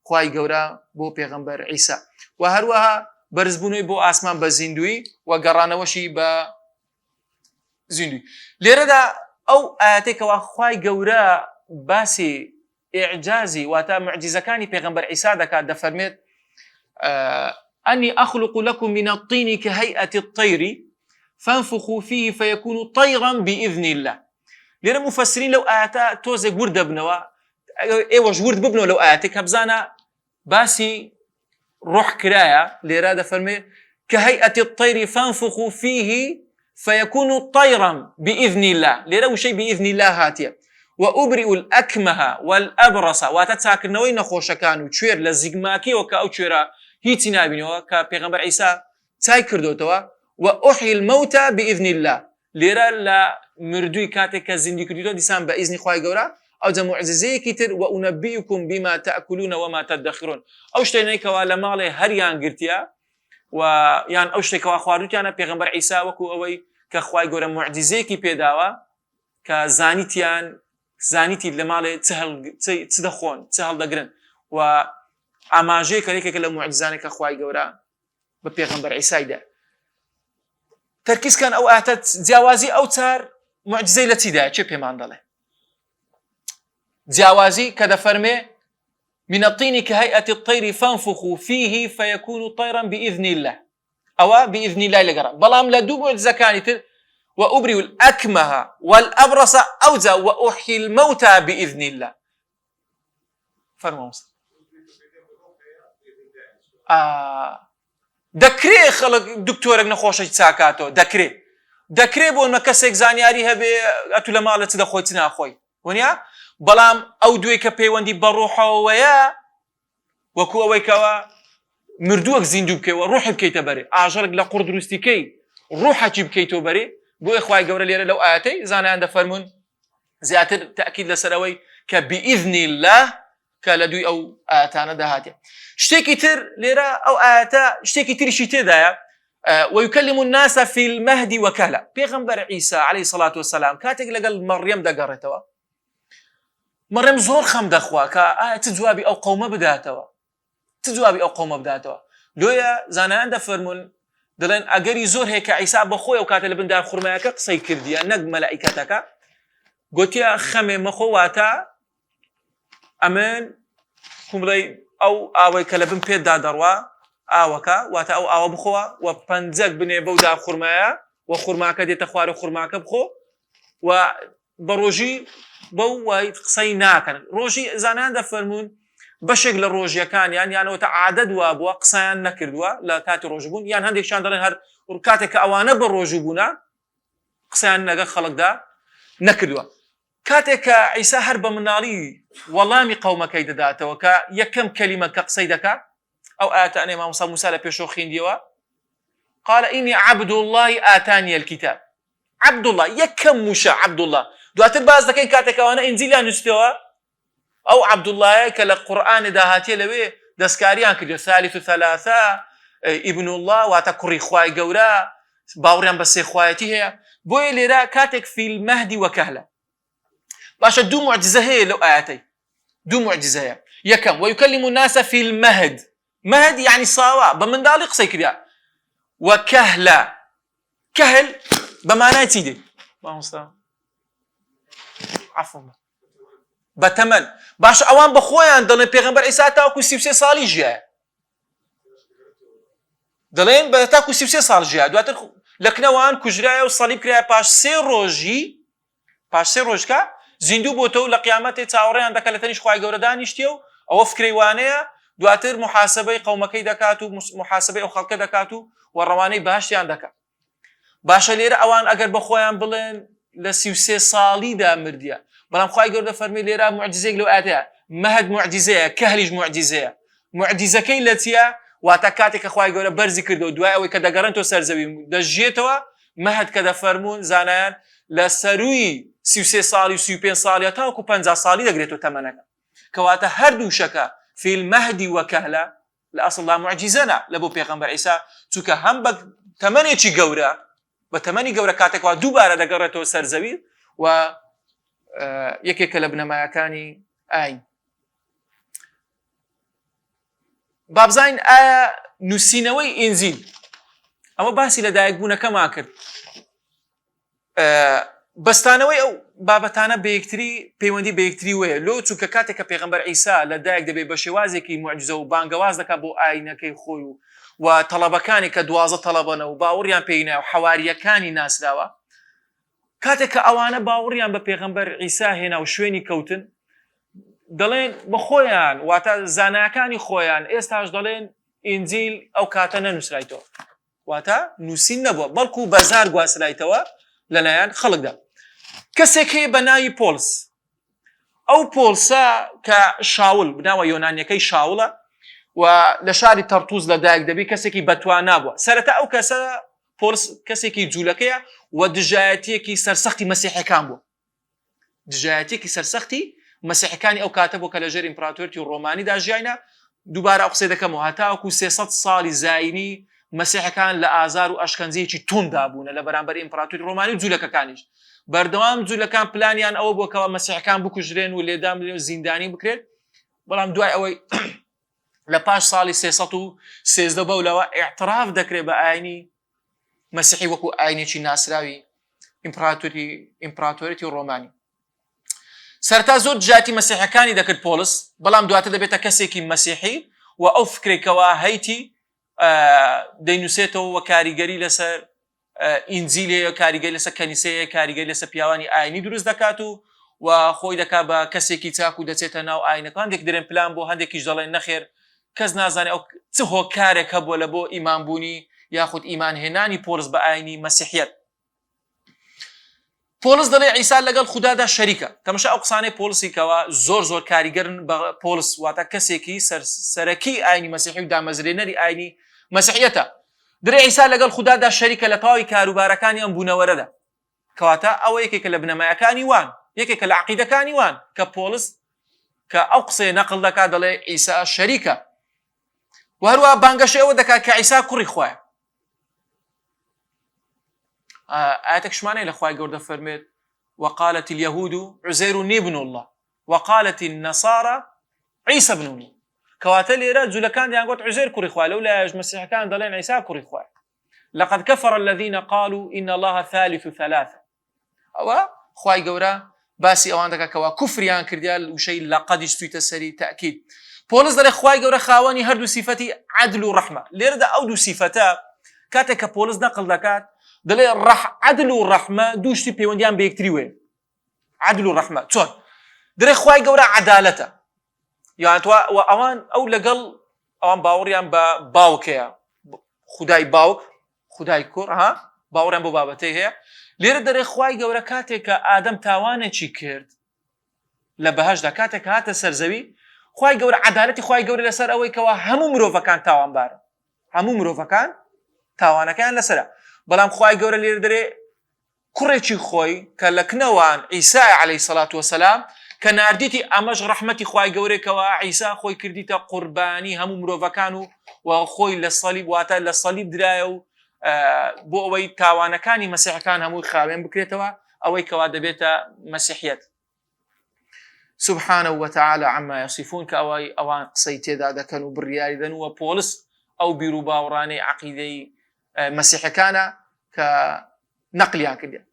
خوای گەورە بۆ پێغەمبەر عیسا و هەروەها بەرزبوونەوەی بۆ ئاسمان بە زیندوی و گەڕانەوەشی بە زیندوی لێرەدا ئەو ئاەتێکەوە خوای گەورە باسی ئیعجازی واتە معجزەکانی پێغەمبەر عیسا دەکات دەفەرمێت أني أخلق لكم من الطين كهيئة الطير فانفخوا فيه فيكون طيرا بإذن الله لێرە مفسرین لەو ئاەتە تۆزێک ورد دەبنەوە ئێوەش ورد ببنەوە لەو ئاەتێک کە بزانە باسی ڕوح کرایە لێرە دەفەرمێ كهيئة الطير فانفخوا فيه فيكون طيرا بإذن الله لێرە وشەی بإذن الله هاتیە وأبرئ الأكمه والأبرص واتە چاکردنەوەی نەخۆشەکان و کوێر لە زیگماکیەوە کە ئەو کوێرە هیچی نابینەوە کە پێغەمبەر عیسا چای کردوتەوە و أحيي الموتى بإذن الله لێرە لە مردووی کاتێک کە زیندوی کردوتەوە دیسان بە ئیزنی خوای گەورە ئەو جە معجزەیەکی تر و أنبئكم بما تأكلون وما تدخرون ئەو شتێنەیەکەوە لە ماڵێ هەریان گرتیە و یان ئەو شتێکەوە خواردوتیانە پێغەمبەر عیسا وەکو ئەوەی کە خوای گەورە موعجیزەیەکی پێداوە کە زانیتی لە ماڵێ چ دەخۆن چ هەڵدەگرن و ئاماژەیە کە یەکێکە لە موعجیزانێک کە خوای گەورە بە پێغەمبەر عیسایدا تەرکیزکان ئەو ئاتە جیاوازی ئەو چار معجزەی لە چیدایە چێ پێمان دەڵێ جیاوازی کە دەفەرمێ من الطين كهيئة الطير فانفخوا فيه فيكون طيرا بإذن الله أو بإذن الله لقرأ بلام لا دوب معجزة كانت وأبرئ الأكمه والأبرص أوزا وأحيي الموتى بإذن الله فرموا دەکرێ خەڵک دکتۆرێک نەخۆشی چاکاتەوە دەکرێ بۆ نە کەسێک زانیاری هەبێ ئەتو لە ماڵە چ دەخۆی چ ناخۆی وەنیا بەڵام ئەو دوێ کە پەیوەندی بە ڕوحەوەیە وەکو ئەوەی کەوە مردووەک زیندوو بکەوە ڕوحی بکەیتە بەرێ ئاژەڵک لە قوڕ دروستیکەی ڕوحەکی بکەیتەوە بەرێ بۆ خوای گەورە لێرە لەو ئاەتەی زانایان دەفەرمون زیاتر تەئکید لەسەرەوەی کە بإذن الله کە لە دوی ئەو ئاەتانە داهاتێ شتێکی تر لێرە ئەو ئاەتە شتێکی تریشی تێدایە ويكلم الناس في المهد وكهلا پێغەمبەر عیسا عليه الصلاة والسلام کاتێک لەگەڵ مەڕیەم دەگەڕێتەوە مەڕیەم زۆر خەم دەخوا کە چ جوابی ئەو قەومە بداتەوە لۆیە زانایان دەفەرمون دەڵێن ئەگەری زۆر هەیە کە عیسا بەخۆی ئەو کاتە لە بندار خوڕمایەکە قسەی کردیە نەک مەلائیکەتەکە گوتیە خەمێ مەخۆ واتە ئەمن کومڵێ ئەو ئاوەی کە لە بن پێدا دەڕوا ئاوەکە واتە ئەو ئاوە بخۆوە و پەنجەک بنێ بەو دار خوڕمایە و خوڕماکە دێتە خوارە خوڕماکە بخۆ و بە ڕۆژی بەو وای قسەی ناکەن ڕۆژی زانان دەفەرمون بەشێک لە ڕۆژیەکانیان یانەوەتە عادەت وا بووە قسەیان نەکردووە لە کاتی ڕۆژبوون یان هەندێکشان دەڵێن هەر کاتێک کە ئەوانە بە ڕۆژوو بوونە قسەیان لەگەڵ خەڵکدا نەکردووە کاتێک کە عیسا هەر بە مناڵی وەڵامی قەومەکەی دەداتەوە کە یەکەم کەلیمە کە قسەی دەکات ئەو ئاەتانەی مامۆستا موسا لە پێشەوە خوێندیەوە قال إني عبد الله آتاني الكتاب عبد الله یەکەم موشە عبد الله دواتر باز دەکەین کاتێک ئەوانە ئینجیلیان نووسیتەوە ئەو عبد الله کە لە قورئاندا هاتیە لەوێ دەستکاریان کردو ثالث ثلاثة ابن الله واتە کوڕی خوای گەورە باوڕیان بە سێخوایەتی هەیە بۆیە لێرە کاتێک في المهد وكهلا باشە دوو معجزە هەیە لەو ئاەتەی دوو معجزە هەیە یەکەم ويكلم الناس في المهد مهد يعني صاوا بمنداڵی قسەی کردیا وكهلا كهل بمعنای چی دێ مامۆستا عفوا بەتەمەن باش ئەوان بە خۆیان دەڵێن پێغەمبەر عیسا تاوەکو 33 ساڵی ژیایە دەڵێن بە تاکو 33 ساڵ ژیایە دواتر لە کنەوەیان کوژرایە و سەلیب کرایە پاش سێ ڕۆژکە زیندوو بۆتەوە لە قیامەتێ چاوەڕێیان دەکات لە تەنیش خوای گەورە دانیشتیە و ئەوە فکرەی وانەیە دواتر محاسبەی قەومەکەی دەکات و محاسبەی ئەو خەڵکە دەکات و ڕەوانەی باشتیان دەکات باشە لێرە ئەوان ئەگەر بە خۆیان بڵێن لە 33 ساڵیدا مردیە بەڵام خوای گەورە فەرمی لێرە معجزەیەک لەو ئاەتەیە مەهد معجزەیە کەهلیش معجزەیە معجزەکەی لە چیە واتە کاتێک کە خوای گەورە بەرزی کردەوە دوای ئەوەی کە دەگەڕێنەوە سەرزەوی دەژێتەوە مەهد کە دەفەرمون زانایان لە سەرووی 33 ساڵی و 35 ساڵی تاوەکو 50 ساڵی دەگرێتەوە تەمەنەکە کەواتە هەردووشەکە في المهد وكهلا لأصل الله معجزنا لبو پیغمبر عیسا چونکە هەم بە تەمەنێکی گەورە بە تەمەنی گەورە کاتێکەوە دووبارە دەگەڕێتەوە سەرزەوی و یەکێکە لە بنەمایەکانی ئاین بابزین ئایا نووسینەوەی ئینجیل ئەمە باسی لە دایکبوونەکەمان کرد بەستانەوەی ئەو بابەتانە بەیەکتری پەیوەندی بەیەکتری وەیە لۆ چونکە کاتێک کە پێغەمبەر عیسا لە دایک دەبێت بە شێوازێکی معجزە و بانگەواز دەکات بۆ ئاینەکەی خۆی و تەڵەبەکانی کە 12 تەڵەبەنە و باوەڕیان پێینە و حەواریەکانی ناسراوە کاتێک کە ئەوانە باوەڕیان بە پێغەمبەر عیسا هێنا و شوێنی کەوتن دەڵێن بە خۆیان واتە زانایەکانی خۆیان ئێستاش دەڵێن ئینجیل ئەو کاتە نەنووسرایتەوە واتە نووسین نەبووە بەڵکو بەزار گواسرایتەوە لەلایەن خەڵکدا کەسێک هەیە بە ناوی پۆلس ئەو پۆلسە کە شاول بناوە یۆنانیەکەی شاوڵە و لە شاری تەرتوز لە دایک دەبی کەسێکی بەتوانە بووە سەرەتا ئەو کەسە پۆلس کەسێکی جوولەکەیە و دژایەتیەکی سەرسەختی مەسیحەکان بوو دژایەتێکی سەرسەختی مەسیحەکانی ئەو کاتە بوو کە لەژێر ئیمپراتۆریەتی ڕۆمانیدا ژیایە دووبارە ئەو قسەی دەکەمەوە هەتاوەکو 300 ساڵی زاینی مەسیحەکان لە ئازار و ئەشکەنجەیەکی توندا بوون لە بەرامبەر ئیمپراتۆری ڕۆمانی و جوولەکەکانیش بەردەوام جوولەکان پلانیان ئەوە بووکەوە مەسیحەکان بکوژرێن و لێدام زیندانی بکرێت بەڵام دوای ئەوەی لە پاش ساڵی 313 بەولەوە ئیعتراف دەکرێت بە ئاینی مەسیحی وەکو ئاینێکی ناسراوی ئیمپراتۆریەتی ڕۆمانی. سەرتا زۆر جاتی مەسیحەکانی دەکرد پۆلس بەڵام دواتر دەبێتە کەسێکی مەسیحی و ئەو فکرێکەوە هەیتی دەینووسێتەوە وە کاریگەری لەسەر ئینجیلێ کاریگەری لەسەر کەنیسەیە کاریگەری لەسەر پیاوانی ئاینی دروست دەکات و خۆی دەکات بە کەسێکی چاک و دەچێتە ناو ئاینەکان هەندێک دەرێن پلان بۆ هەندێکیش دەڵێن نەخێر کەس نازانێت ئەو چ هۆکارێک هەبووە لە بۆ ئیمانبوونی یاخود ئیمانهێنانی پۆلس بە ئاینی مەسیحیەت. پۆلس دەڵێ عیسا لەگەڵ خوددادا شەریکە تەماشا ئەو قسانەی پۆلسیکەوە زۆر کاریگەرن بە پۆلس واتە کەسێکی سەرەکی ئاینی مەسیحی و دامەزرێنەری ئاینی مەسیحیەتە درێ عیسا لەگەڵ خوددادا شەریکە لە تەواوی کاروبارەکانی ئەم بوونەوەرەدا کەواتە ئەوە یەکێکە لە بنەمایەکانی وان یەکێکە لە عەقیدەکانی وان کە پۆلس کە ئەو قسەیە نەقڵ دەکات دەڵێ عیسا شەریکە و هەروە بانگەشە ئەوە دەکات کە عیسا کوڕی خوایە. آياتك شمانه لخواي قرد فرميت وقالت اليهود عزير ابن الله وقالت النصارى عيسى ابن الله كواتل رجل كان يقول عزير كوري خواه لولا مسيح كان ضلين عيسى كوري خواه لقد كفر الذين قالوا إن الله ثالث ثلاثة أو خواي قورا باسي أوان كوا كفريان كرديال وشيء لقد اشتويت السري تأكيد بولس دل خواي قورا خاواني هردو صفتي عدل ورحمة ليرد أو دو صفتا كاتك بولس نقل دكات دلي عدل والرحمة دوشتي بيونديان بيكتريوه عدل والرحمة چون دري خواي قورا عدالته يعني توا وأوان أو لقل أوان باوريان باوكيا خداي باوك خداي كور ها باوريان بو بابتي هي لير دري خواي قورا كاتك آدم تاوانه چي كرد لبهاش دا كاتك هاتا سرزوي خواي قورا عدالتي خواي قورا لسر اوي كوا همو مروفا كان تاوان بار همو مروفا كان تاوانا كان لسر بەڵام خوای گەورە لێر دەرێ کوڕێکی خۆی کە لە کنەوان عیسای عەلەیهی سەڵات وەسەلام کە ناردیتی ئەمەش ڕەحمەتی خوای گەورەیەکەوە عیسا خۆی کردیتە قوربانی هەموو مرۆڤەکان و خۆی لە سەلیب واتە لە سەلیب درایە و بۆ ئەوەی تاوانەکانی مەسیحەکان هەمووی خاوێن بکرێتەوە ئەوەی کەوا دەبێتە مەسیحیەت. سبحانه وتعالى عما يصفون كأوي أوان قصيتي ذا كانوا بالريال ذنو بولس أو بيروبا وراني عقيدي مسيحي كان كنقليان كده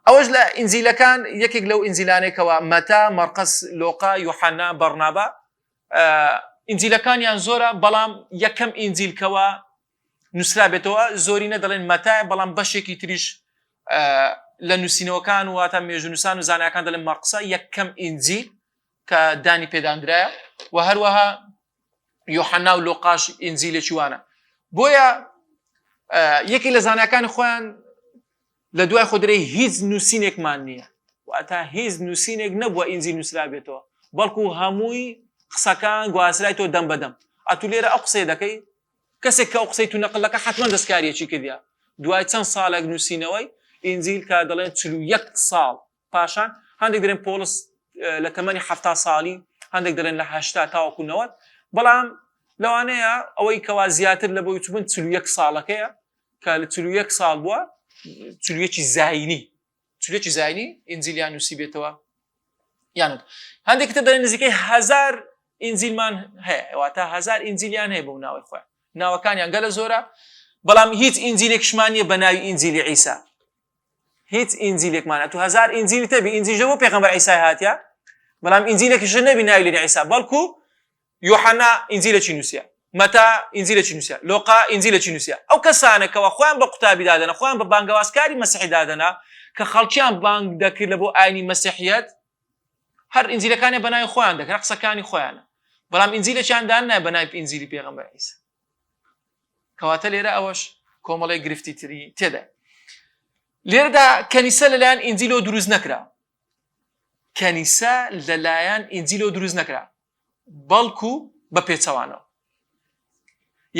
أوج لا إنزيل كان يكيك لو إنزيلاني كوا متى مرقس لوقا يوحنا برنابا إنزيل كان ينزورا بلام يكم إنزيل كوا نسرا بتوا زورينا دلين متى بلام بشيكي تريش لنسينو كان واتم يجنسان وزانا كان دلين مرقسا يكم إنزيل كداني بيداندرا وهروها يوحنا ولوقاش إنزيل شوانا بويا یەکی لە زانایەکانی خۆیان لە دوای خۆدرەی هیچ نووسینێکمان نییە واتە هیچ نووسینێک نەبووە ئینجیل نووسرا بێتەوە بەڵکو هەمووی قسەکان گواسرایتەوە دەم بەدەم ئەتو لێرە ئەو قسەی دەکەی کەسێک کە ئەو قسەی تو نەقڵەکە حتمما دەستکاریەکی کردیا دوای چەند ساڵێک نووسینەوەی ئینجیل کە دەڵێن 41 ساڵ پاشان هەندێک دەڵێن پۆلس لە تەمەنی 70 ساڵی هەندێک دەڵێن لە 80 تاوەکو 90 بەڵام لەوانەیە ئەوەی کەوا زیاتر لە بۆی چوبن 41 ساڵەکەیە کە لە 41 ساڵ بووە 41 زاینی ئینجیلیان نووسی بێتەوە یانت هەندێک تر دەڵێن نزیکەی 1000 ئینجیلمان هەیە واتە 1000 ئینجیلیان هەیە بۆ ناوی خۆیان ناوەکانیان گەلە زۆرە بەڵام هیچ ئینجیلێکشمان نییە بە ناوی ئینجیلی عیسا هیچ ئینجیلێکمانە تو 1000 ئینجیلی تەبی ئینجیل بۆ پێغەمبەر عیسای هاتیە بەڵام ئینجیلێکیش نەبی ناوی لێنی عیسا بەڵکو يوحنا إنزيل تشينوسيا متى إنزيل تشينوسيا لوقا إنزيل تشينوسيا أو كسانة كواخوان بقتابي دادنا خوان ببانغواسكاري مسيحي دادنا كخالتيان بانغ داكر لبو آيني مسيحيات هر إنزيل كان بناي خوان داك رقصة كان خوان بلام إنزيل كان دانا بناي بإنزيل بيغمبر عيسى كواتا ليرا أوش كومالي غريفتي تري تدا ليرا كنيسة للايان إنزيلو دروز نكرا كنيسة للايان إنزيلو دروز نكرا بەڵکو بە پێچەوانەوە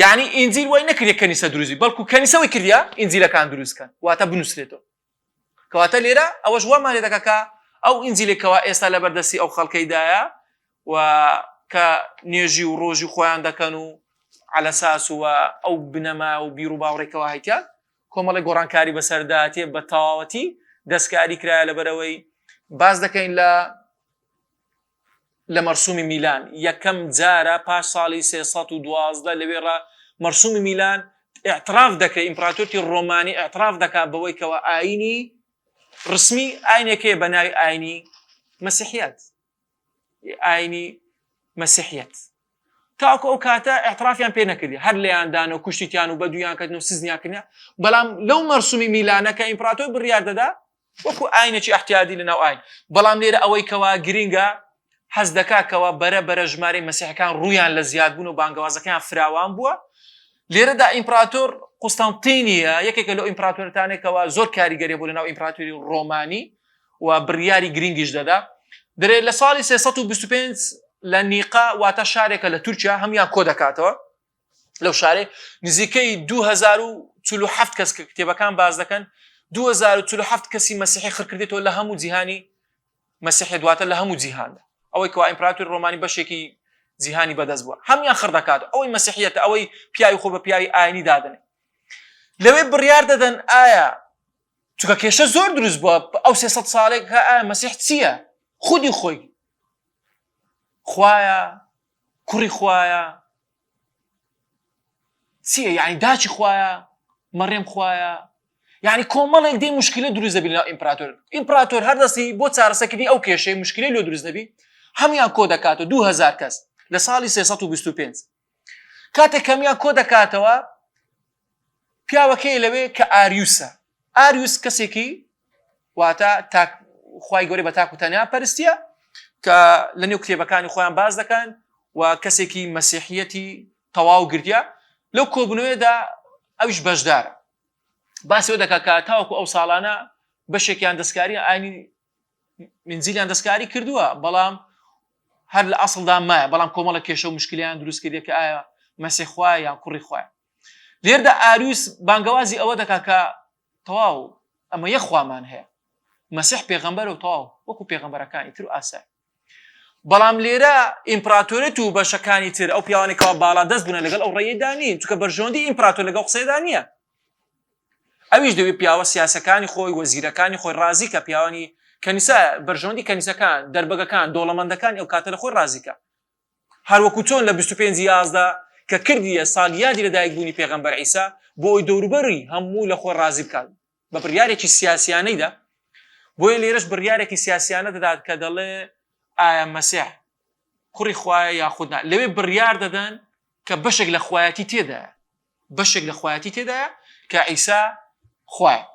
یعنی ئینجیل وای نەکردێ کەنیسە دروستی بەڵکو کەنیسەوەی کردیا ئینجیلەکان دروستکەن واتە بنووسرێتەوە کەواتە لێرە ئەوەش وەمان لێ دەکا ئەو ئینجیلێکەوە ئێستا لە بەردەستی ئەو خەڵکەیدایە و کە نێژی و ڕۆژی خۆیان دەکەن و على ساس أو بنما وبيرو باوريك واهيتيا كومالي غوران كاري بسرداتي بتاوتي دسكاري كرا لبروي باز دكاين لمرسومي ميلان يكم جارة باش صالي 312 لويرا مرسومي ميلان اعتراف دكا امبراطورتي الروماني اعتراف دكا بويك وآيني رسمي آيني كي بناي آيني مسيحيات آيني مسيحيات تاكو او كاتا اعترافيان بينا كدي هر ليان دانو كشتيان وبدويان كدنو سزنيا كنيا بلام لو مرسومي ميلانا كامبراطور برياده دا وكو اينتي احتيادي لنا اين بلام ليره اوي كوا جرينغا حزدكا كوا بره جماري مسيح كان رويان لزياد بونو بانغوازا كان فراوان بوا ليره دا امبراطور قسطنطينيه يكيك لو امبراطور تاني كوا زور كاريغري بولنا امبراطوري روماني وبرياري جرينغيش دادا دري لصالي 325 لنيقا واتا شارك لتركيا هم يان كودكاتو لو شارك نزيكي 2047 كس كتابه كان باز دكن 2047 كسي مسيحي خركرديتو ولا همو جهاني مسيحي دواتا لهمو جهان او كوا امبراطور روماني بشكي جهاني بدزبوا هم يان خردكاتو او مسيحيه او بياي خو بياي ايني دادن لو بريار ددن ايا توكا كيش زور دروز بو او 300 صالح مسيح تسيا خودي خوي خوايا كوري خوايا سي يعني داچي خوايا مريم خوايا يعني كومال دي مشكله دروز بلا امبراطور هردسي بو صار سكني او كيشي مشكله لو دروز نبي هم يا كودكاتو 2000 كاس لصالي 325 كاتا كميا كودكاتو بياوكي لوي كاريوسا اريوس كسيكي واتا تاك خواي غوري بتاكو تانيا برستيا لنيو كتابەکانی خۆیان باز دەکەن و کەسێکی مەسیحیەتی تەواو گردیا لەو کۆبنەوەیەدا ئەویش بەشدارە باسی ئەوە دەکات کە تاوەکو ئەو ساڵانە بەشێکیان دەستکاری ئاینی منجیلیان دەستکاری کردووە بەڵام هەر لە ئەسڵدا مایە بەڵام کۆمەڵە کێشە و مشکلیان دروست کردێ کە ئایا مەسیح خوایە یان کوڕی خوایە لێرەدا ئاریوس بانگەوازی ئەوە دەکات کە تەواو ئەمە یەک خوامان هەیە مەسیح پێغەمبەرە و تەواو وەکو پێغەمبەرەکانی تر و ئاسای بەڵام لێرە ئیمپراتۆرێت و بەشەکانی تر ئەو پیاوانێکەوە باڵا دەست بوونە لەگەڵ ئەو ڕێیەدا نین چونکە بەرژەوەندی ئیمپراتۆر لەگەڵ قسەیدا نییە ئەویش دەوێت پیاوە سیاسەکانی خۆی وەزیرەکانی خۆی ڕازی کە پیاوانی کەنیسە بەرژەوەندی کەنیسەکان دەربەگەکان دۆڵەمەندەکان ئەو کاتە لە خۆی ڕازیکە هەروەکو چۆن لە 25 یازدا کە کردیە ساڵیادی لەدایکبوونی پێغەمبەر عیسا بۆ ئەوی دەوروبەری هەموو لە خۆی ڕازی بکات بە بڕیارێکی سیاسیانەیدا بۆیە لێرەش بڕیارێکی سیاسیانە دەدات کە دەڵێ ئایا مەسیح کوڕی خوایە یاخودنا لەوێ بڕیار دەدەن کە بەشێک لە خوایەتی تێدایە بەشێک لە خوایەتی تێدایە کە عیسا خوایە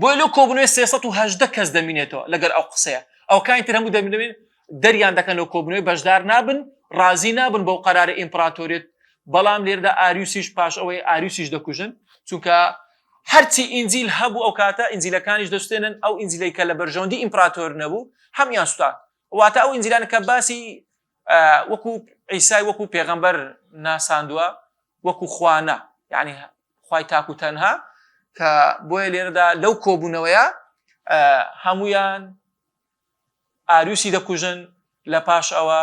بۆیە لەو کۆبنەوەی 318 کەس دەمینێتەوە لەگەر ئەو قسەیە ئەوکانی تر هەموو دەمینێن دەریان دەکەن لەو کۆبنەوەی بەشدار نابن ڕازی نابن بەو قەرارە ئیمپراتۆریەت بەڵام لێرەدا ئاریوسیش پاش ئەوەی ئاریوسیش دەکوژن چونکە هەرچی ئینجیل هەبوو ئەو کاتە ئینجیلەکانیش دەستێنن ئەو ئینجیلەی کە لە بەرژەوەندی ئیمپراتۆر نەبوو هەمیان سوتان واتە ئەو ئینجیلانە کە باسی وەکو عیسای وەکو پێغەمبەر ناساندووە وەکو خوانە یعنی خوای تاک و تەنها کە بۆیە لێرەدا لەو کۆبوونەوەیە هەمویان ئاریوسی دەکوژن لە پاش ئەوە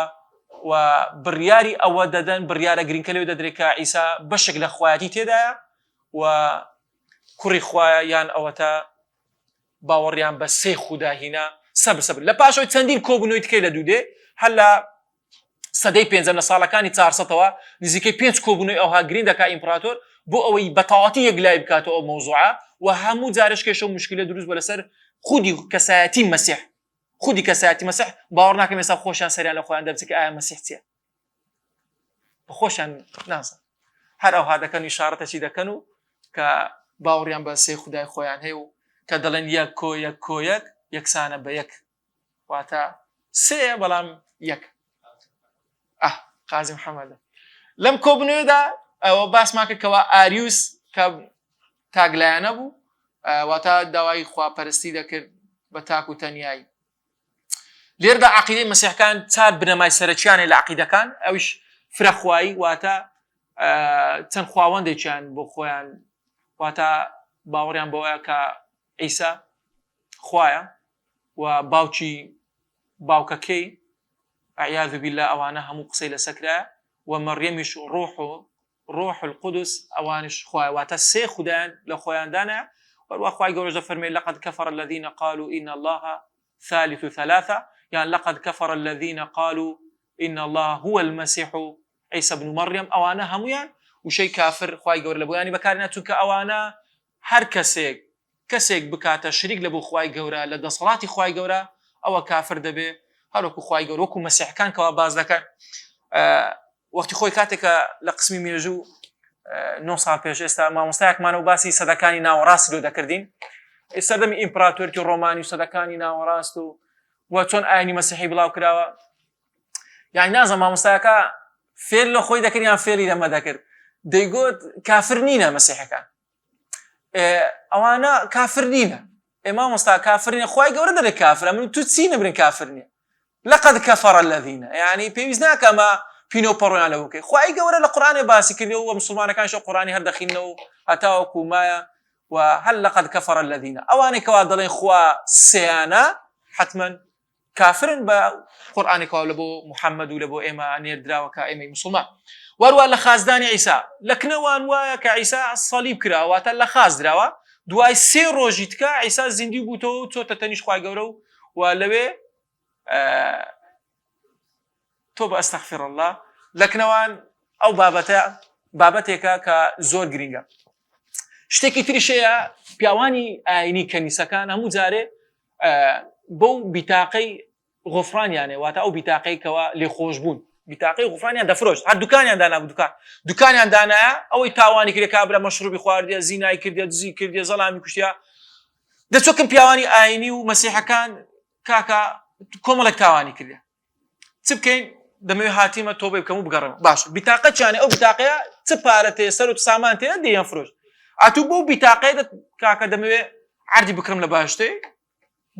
و بڕیاری ئەوە دەدەن بڕیارە گرینکە لەوێ دەدرێت کە عیسا بەشێک لە خوایەتی تێدایە و کوڕی خوایە یان ئەوەتە باوەڕیان بە سێ خوداهینە سەبر لە پاشەوەی چەندین کۆبوونەوەی تکەی لە دوودێ هەر لە سەدەی پێنجەم لە ساڵەکانی 400ەوە نزیکەی 5 کۆبوونەوەی ئەوها گرین دەکا ئیمپراتۆر بۆ ئەوەی بەتەواوەتی یەکلای بکاتەوە ئەو مەوزوعە و هەموو جارش کێشە و مشکلە دروست بە لەسەر خودی کەسایەتی مەسیح خودی کەسایەتی مەسیح باوەڕ ناکەم ئێستا خۆشیان سەریان لە خۆیان دەبچێت کە ئایا مەسیح چییە بەخۆشیان نازان هەر ئەوها دەکەن ئیشارەتەی دەکەن و کە باوەڕیان بە سێ خودای خۆیان هەیە و کە دەڵێن یەک کۆ یەک کۆ یەک یەکسانە بە یەک واتە سێ بەڵام یەک قازم حەمەدە لەم کۆبنەوەیەدا ئەوە باسمان کرد کەوا ئاریوس کە تاگلایەنە بوو واتە داوای خواپەرستی دەکرد بە تاک و تەنیایی لێرەدا عەقیدەی مەسیحەکان چار بنەمای سەرەکییانێ لە عەقیدەکان ئەویش فرەخوایی واتە چەند خواوەندێکیان بۆ خۆیان واتە باوەڕیان بەوەیە کە عیسا خوایە و باوکی باوکەکەی عیاذ بالله ئەوانە هەموو قسەی لە سەکرایە و مەڕیەمیش ڕۆح و روح القدس اوانش خوای واتە سێ خودیان لە خۆیاندانە وەروە خوای گەورە دەفەرمێ لقد كفر الذين قالوا إن الله ثالث ثلاثة يعني لقد كفر الذين قالوا إن الله هو المسيح عيسى بن مريم أوانا هميان وشي كافر خواي قور لبو يعني بكارنا تونك أوانا هر كسيك بكاتا شريك لبو خواي قورا لدى صلاة خواي قورا أو كافر دبي هلوكو خواي قور وكو مسيح كان كوا باز لكان وقتی خۆی کاتێکە لە قسمی مێژوو 9 ساڵ پێش ئێستا مامۆستایەکمانە و باسی سەدەکانی ناوەڕاست لۆ دەکردین ئێستا دەمی ئیمپراتۆریەتی ڕۆمانی و سەدەکانی ناوەڕاست و چۆن ئاینی مەسیحی بڵاو کراوە یعنی نازانم مامۆستایەکە فێر لە خۆی دەکرد یان فێری لەمە دەکرد دەیگوت کافر نینە مەسیحەکان ئەوانە کافر نینە ئێ مامۆستا کافر نییە خوای گەورە دەڵێ کافرە من تو چی نەبرن کافر نییە لقد كفر الذين يعني پێویست ناکە ئەمە پینۆ پەڕۆیان لەوە بکەی خوای گەورە لە قورئانێ باسی کردەوە و مسلمانەکانیش قورئانی هەردەخینەوە هەتاوەکو مایە و هل لقد كفر الذين ئەوانەی کەوا دەڵێن خوا سێیانە حتما کافرن بە قورئانێکەوە لە بۆ محەممەد و لە بۆ ئێمە نێردراوە کە ئێمەی مسلمان وەروە لە خازدانی عیسا لە کنەوان وایە کە عیسا سەلیب کراوە لە خاز دراوە دوای 3 ڕۆژی تکە عیسا زیندوی بووتەوە و چۆتە تەنیش خوای گەورە و لەوێ تۆ بە ئەستەغفر الله لەکنەوان ئەو بابەتێکە کە زۆر گرینگە شتێکی تریشەیە پیاوانی ئاینی کەنیسەکان هەموو جارێ بەو بیتاقەی غۆفرانیانێ واتە ئەو بیتاقەی کەوا لێخۆش بوون بیتاقەی غۆفرانیان دەفرۆشت هەر دوکانیان دانا دوکانیان دانایە ئەوەی تاوانی کردێ کابرا مەشروبی خواردیە زینای کردێ دزی کردێ زەڵامی کوشتیا دەچۆکن پیاوانی ئاینی و مەسیحەکان کاکە کۆمەڵێک تاوانی کردێ چ بکەین دەمەوێت هاتیمە تۆ بکەم و بگەڕێمە باش بیتاقە چیانێ ئەو بیتاقەیە چ پارە تێ سەر و سامان تێ دەیان فرۆشت ئاتوو بۆ بیتاقەیە کاکە دەمەوێت عەردی بکڕم لە باشتێ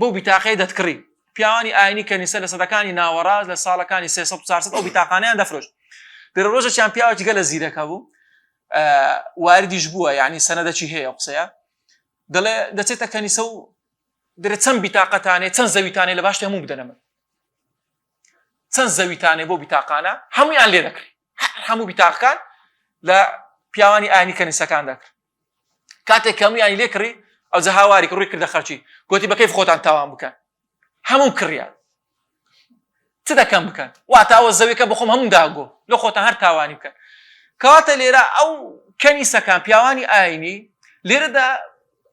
بۆ بیتاقەیە دەتکڕی پیاوانی ئاینی کەنیسە لە سەدەکانی ناوەڕاست لە ساڵەکانی 300 400 ئەو بیتاقانەیان دەفرۆشت درە ڕۆژێکیان پیاوێکی گەلە زیرەکە بوو واردیش بووە یعنی سەنەدەکی هەیە ئەو قسەیە دەڵێ دەچێتە کەنیسە و دەرێت چەند بیتاقەتانێ چەند زەویتانێ لە باشتێ هەموو بدەنەمە چەند زەویتانێ بۆ بیتاقانە هەموویان لێ دەکرێت هەموو بیتاقەکان لە پیاوانی ئاینی کەنیسەکان دەکرد کاتێک هەموویانی لێ کڕی ئەو جە هاواری ڕووی کردە خەرچی گوتی بە کەیف خۆتان تاوان بکەن هەموو کڕیان چ دەکەم بکەن واتە ئەوە زەویەکە بخۆم هەموو داگۆ لە خۆتان هەر تاوانی بکەن کەواتە لێرە ئەو کەنیسەکان پیاوانی ئاینی لێرەدا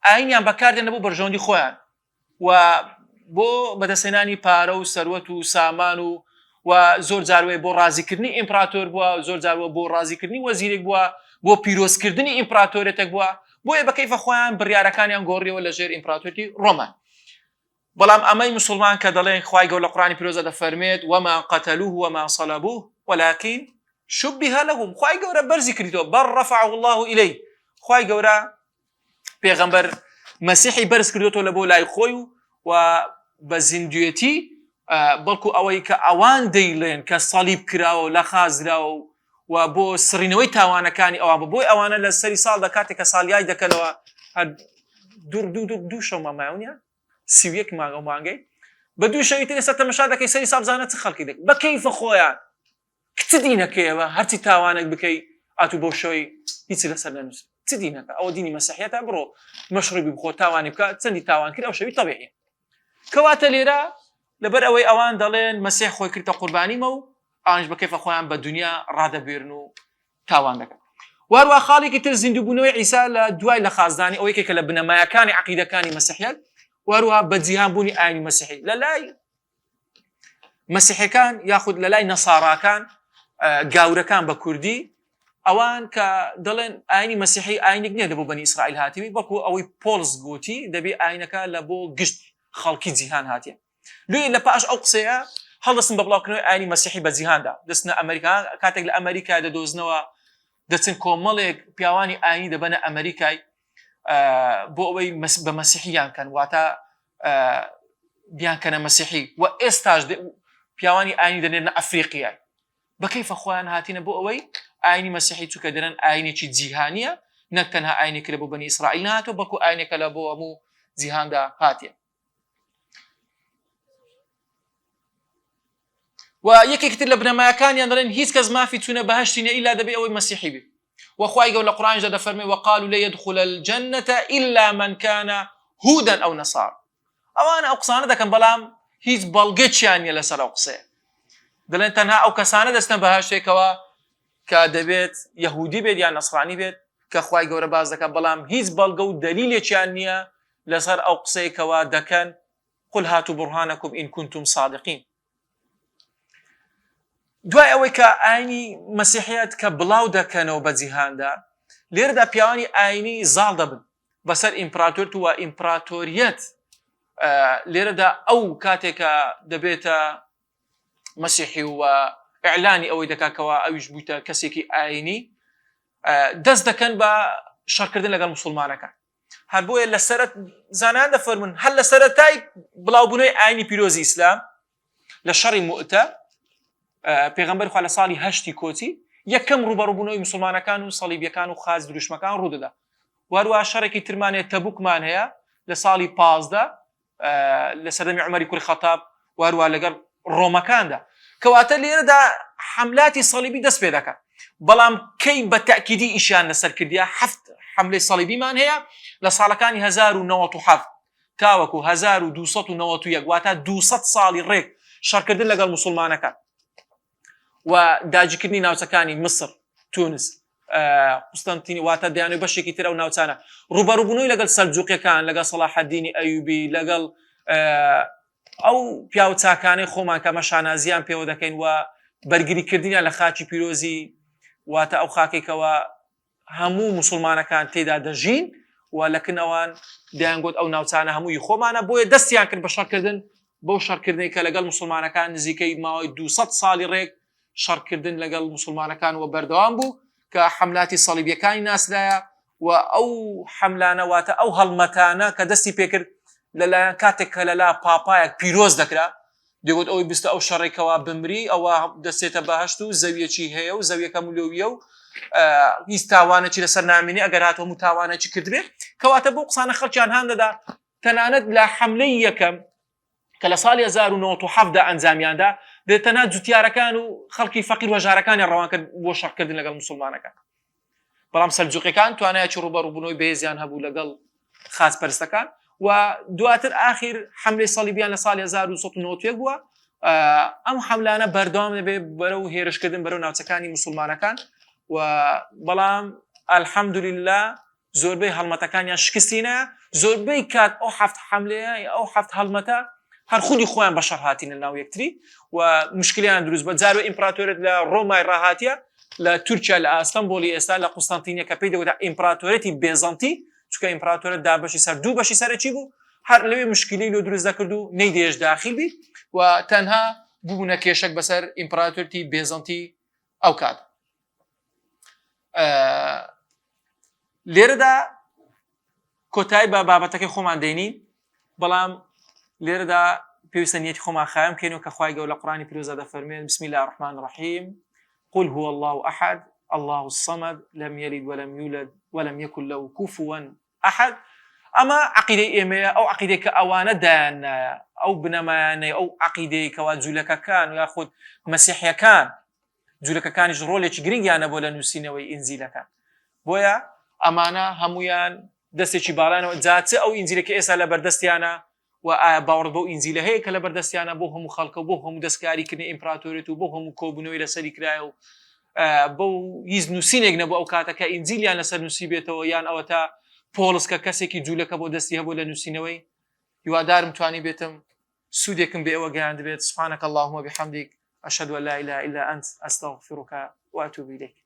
ئاینیان بەکاردێنە بۆ بەرژەوەندی خۆیان و بۆ بەدەستهێنانی پارە و سەروەت و سامان و زۆر جاروێ بۆ ڕازیکردنی ئیمپراتۆر بووە زۆر جاروە بۆ ڕازیکردنی وەزیرێک بووە بۆ پیرۆزکردنی ئیمپراتۆرێتێک بووە بۆیە بە کەیفە خۆیان بڕیارەکانیان گۆڕیەوە لە ژێر ئیمپراتۆریەتی ڕۆمان بەڵام ئەمەی مسلمان کە دەڵێن خوای گەورە لە قورئانی پیرۆزە دەفەرمێت وما قتلوه وما صلبوه ولكن شبه لهم خوای گەورە بەرزی کردیتەوە بەر رفعه الله إليه خوای گەورە پێغەمبەر مەسیحی بەرز کردوێتەوە لە بۆ لای خۆی و بە زیندوێتی بەڵکو ئەوەی کە ئەوان دەیڵێن کە سەلیب کراوە لە خازراوە و بۆ سڕینەوەی تاوانەکانی ئەوان بۆی ئەوانە لە سەری ساڵ دەکاتێک کە ساڵیای دەکەنەوە دوو شەو مامایونیە 31 مانگەی بە دوو شەوی تر ئێستا تەمەشا دەکەی سەری ساڵ بزانە چ خەڵکی دەکەی بە کەیفە خۆیان کچ دینەکەیەوە هەرچی تاوانێک بکەی ئاتوو بۆ شەوی هیچ لەسەر نەنووس چ دینەکە ئەوە دینی مەسیحیەتە بڕۆ مەشروبی بخۆ تاوانی بکە چەندی تاوان کرد ئەو شەوی تەبیعیە کەواتە لێرە لەبەر ئەوەی ئەوان دەڵێن مەسیح خۆی کردە قوربانیمە و ئەوانش بە کەیفە خۆیان بە دنیا ڕادەبێرن و تاوان دەکەن وەروە خاڵێکی تر زیندووبوونەوەی عیسا لە دوای لە خازدانی ئەو یەکێکە لە بنەمایەکانی عەقیدەکانی مەسیحیەت وەروە بە جیهانبوونی ئاینی مەسیحی لە لای مەسیحیەکان یاخود لە لای نەساڕاکان گاورەکان بە کوردی ئەوان کە دەڵێن ئاینی مەسیحی ئاینێک نییە دەبوو بەنی ئیسرائیل هاتیوی بەڵکو ئەوەی پۆلس گوتی دەبێ ئاینەکە لە بۆ گشت خەڵکی جیهان هاتیە لێ لە پاش ئەو قسەیە هەڵدەستن بە بڵاوکردنەوەی ئاینی مەسیحی بە جیهاندا دەستنە ئەمریکا کاتێک لە ئەمریکا دەدۆزنەوە دەچن کۆمەڵێک پیاوانی ئاینی دەبەنە ئەمریکای بۆ ئەوەی بە مەسیحیان کەن واتە بیانکەنە مەسیحی و ئێستاش پیاوانی ئاینی دەنێنە ئەفریقیای بە کەیفە خۆیان هاتینە بۆ ئەوەی ئاینی مەسیحی چووکە دەرەن ئاینێکی جیهانیە نەک تەنها ئاینێکە لە بۆ بەنی ئیسرائیل نهاتۆ بەڵکو ئاینێکە لە بۆ هەموو جیهاندا هاتیە و یەکێکتر لە بنەمایەکانیان دەڵێن هیچ کەس مافی چوونە بەهەشتی نە ئیلا دەبێ ئەوەی مەسیحی بێت وخواي قول القرآن جد فرمي وقالوا لا يدخل الجنة إلا من كان هودا أو نصارى أو أنا أقصانا دا كان بلام هيز بلغتش يعني لسر أقصي دلين تنها أو كسانا دستن بهاشتي كوا كدبيت يهودي بيت يعني نصراني بيت كخواي قول باز دا كان بلام هيز بلغو دليل يعني لسر أقصي كوا دا كان قل هاتوا برهانكم إن كنتم صادقين دوای ئەوەی کە ئاینی مەسیحیەت کە بڵاو دەکەنەوە بە جیهاندا لێرەدا پیاوانی ئاینی زاڵ دەبن بەسەر ئیمپراتۆریەت و ئیمپراتۆریەت لێرەدا ئەو کاتێکە دەبێتە مەسیحی و ئیعلانی ئەوەی دەکاکەوە ئەویش بوویتە کەسێکی ئاینی دەست دەکەن بە شەڕکردن لەگەڵ موسڵمانەکان هەر بۆیە لە سەرەت زانایان دەفەرمون هەر لە سەرەتای بڵاوبوونەوەی ئاینی پیرۆزی ئیسلام لە شەڕی موئتە پێغەمبەر خوا لە ساڵی هەشتی کۆچی یەکەم ڕوبەڕووبوونەوەی موسڵمانەکان و سەلیبیەکان و خاز دروشمەکان ڕوودەدا وهروەها شەڕێکی ترمانێت تەبوکمان هەیە لە ساڵی 15 لە سەردەمی عومەری کوڕی خەتاب وهروەها لەگەڵ ڕۆمەکاندا کەواتە لێرەدا حملاتی سەلیبی دەست پێ دەکات بەڵام کەی بە تەئکیدی ئیشیان لەسەر کردیا هەفت حملەی سەلیبیمان هەیە لە ساڵەکانی 1997 تاوەکو 1291 واتە 200 ساڵی ڕێک شەڕکردن لەگەڵ موسڵمانەکان و داگیرکردنی ناوچەکانی مصر تونس قوستەنتینی واتە دەیانوێت بەشێکی تر ئەو ناوچانە ڕوبەڕووبوونەوەی لەگەڵ سەلجوقیەکان لەگەڵ سەلاح الدینی ئەیوبی لەگەڵ ئەو پیاو چاکانەی خۆمان کە مەشانازیان پێوە دەکەین و بەرگریکردنیان لە خاکی پیرۆزی واتە ئەو خاکێکەوە هەموو موسڵمانەکان تێدا دەژین و لەکنەوەن دەیانگوت ئەو ناوچانە هەمووی خۆمانە بۆیە دەستیان کرد بە شەڕکردن بەو شەڕکردنی کە لەگەڵ موسڵمانەکان نزیکەی ماوەی 200 ساڵی ڕێک شەڕکردن لەگەڵ موسڵمانەکان و بەردەوام بوو کە حملاتی سەلیبیەکانی ناسدایە و ئەو حملانە واتە ئەو هەڵمەتانە کە دەستی پێکرد لەلایەن کاتێک کە لەلا پاپایەک پیرۆز دەکرا دەگوت ئەوەی بستە ئەو شەڕێکەوە بمری ئەوە دەستێتە بەهەشت و زەویەکی هەیە و زەویەکە مولۆویە و هیچ تاوانێکی لەسەر نامێنی ئەگەر هاتووە هەموو تاوانێکی کردبێت کەواتە بۆ قسانە خەڵکیان هەان دەدا تەنانەت لە حملەی یەکەم کە لە ساڵی 1970 ئەنجامیاندا دێتەنها جوتیارەکان و خەڵکی فەقیر وەژارەکانی ڕەوان کرد بۆ شەڕکردن لەگەڵ موسڵمانەکان بەڵام سەلجوقیەکان توانایەکی ڕوبەڕووبوونەوەی بەهێزیان هەبوو لەگەڵ خاچپەرستەکان و دواتر ئاخیر حملەی سەلیبیان لە ساڵی 1991 بووە ئەم حملانە بەردەوام دەبێت بەرەو هێرشکردن بەرەو ناوچەکانی موسڵمانەکان و بەڵام الحەمدولله زۆربەی هەڵمەتەکانیان شکستینە زۆربەی کات ئەو هەفت حملەیە ئەو هەفت هەڵمەتە هەر خودی خۆیان بەشەر هاتینە ناو یەکتری و مشکلیان دروست بە جارو ئیمپراتۆریەت لە ڕۆمای ڕاهاتیە لە تورکیا لە ئەستەمبۆلی ئێستا لە قوستەنتینیە کە پێی دەوتە ئیمپراتۆریەتی بێزەنتی چونکە ئیمپراتۆریەت دابەشی سەر دوو بەشی سەرەکی بوو هەر لەوێ مشکلی لۆ دروست دەکرد و نەیدێش داخل بی و تەنها بوونە کێشەک بەسەر ئیمپراتۆریەتی بێزەنتی ئەو کات لێرەدا کۆتایی بە بابەتەکەی خۆمان دەینین بەڵام لێرەدا پێویستە نیەتی خۆمان خایم بکەینەوە کە خوای گەورە لە قورآنی پیرۆزە دەفەرمێن بسم الله الرحمن الرحیم قل هو الله أحد الله الصمد لم يلد ولم يولد ولم يكن له كفوا أحد أما عقيدة إيمية أو عقيدة كأوانة دان أو بنمانة أو عقيدة كواجولك كان ويأخذ مسيحية كان جولك كان يجرولك جريجانا ولا نسينا وإنزيل كان بويا أمانة هميان دستي بالانا وجاتي أو إنزيلك إيسا لبردستيانا و باوەڕ بۆ ئینجیلە هەیە کە لە بەردەستیانە بۆ هەموو خەڵکە بۆ هەموو دەستکاریکردنی ئیمپراتۆریەت و بۆ هەموو کۆبوونەوەی لەسەری کرایە و بۆ هیچ نووسینێک نەبوو ئەو کاتەکە ئینجیلیان لەسەر نووسی بێتەوە یان ئەوە تا پۆلس کە کەسێکی جوولەکە بۆ دەستی هەبوو لە نووسینەوەی هیوادارم توانی بێتم سوودێکم بێ ئەوە گەیاند بێت سبحانك اللهم وبحمدك أشهد أن لا إله إلا أنت أستغفرك وأتوب إليك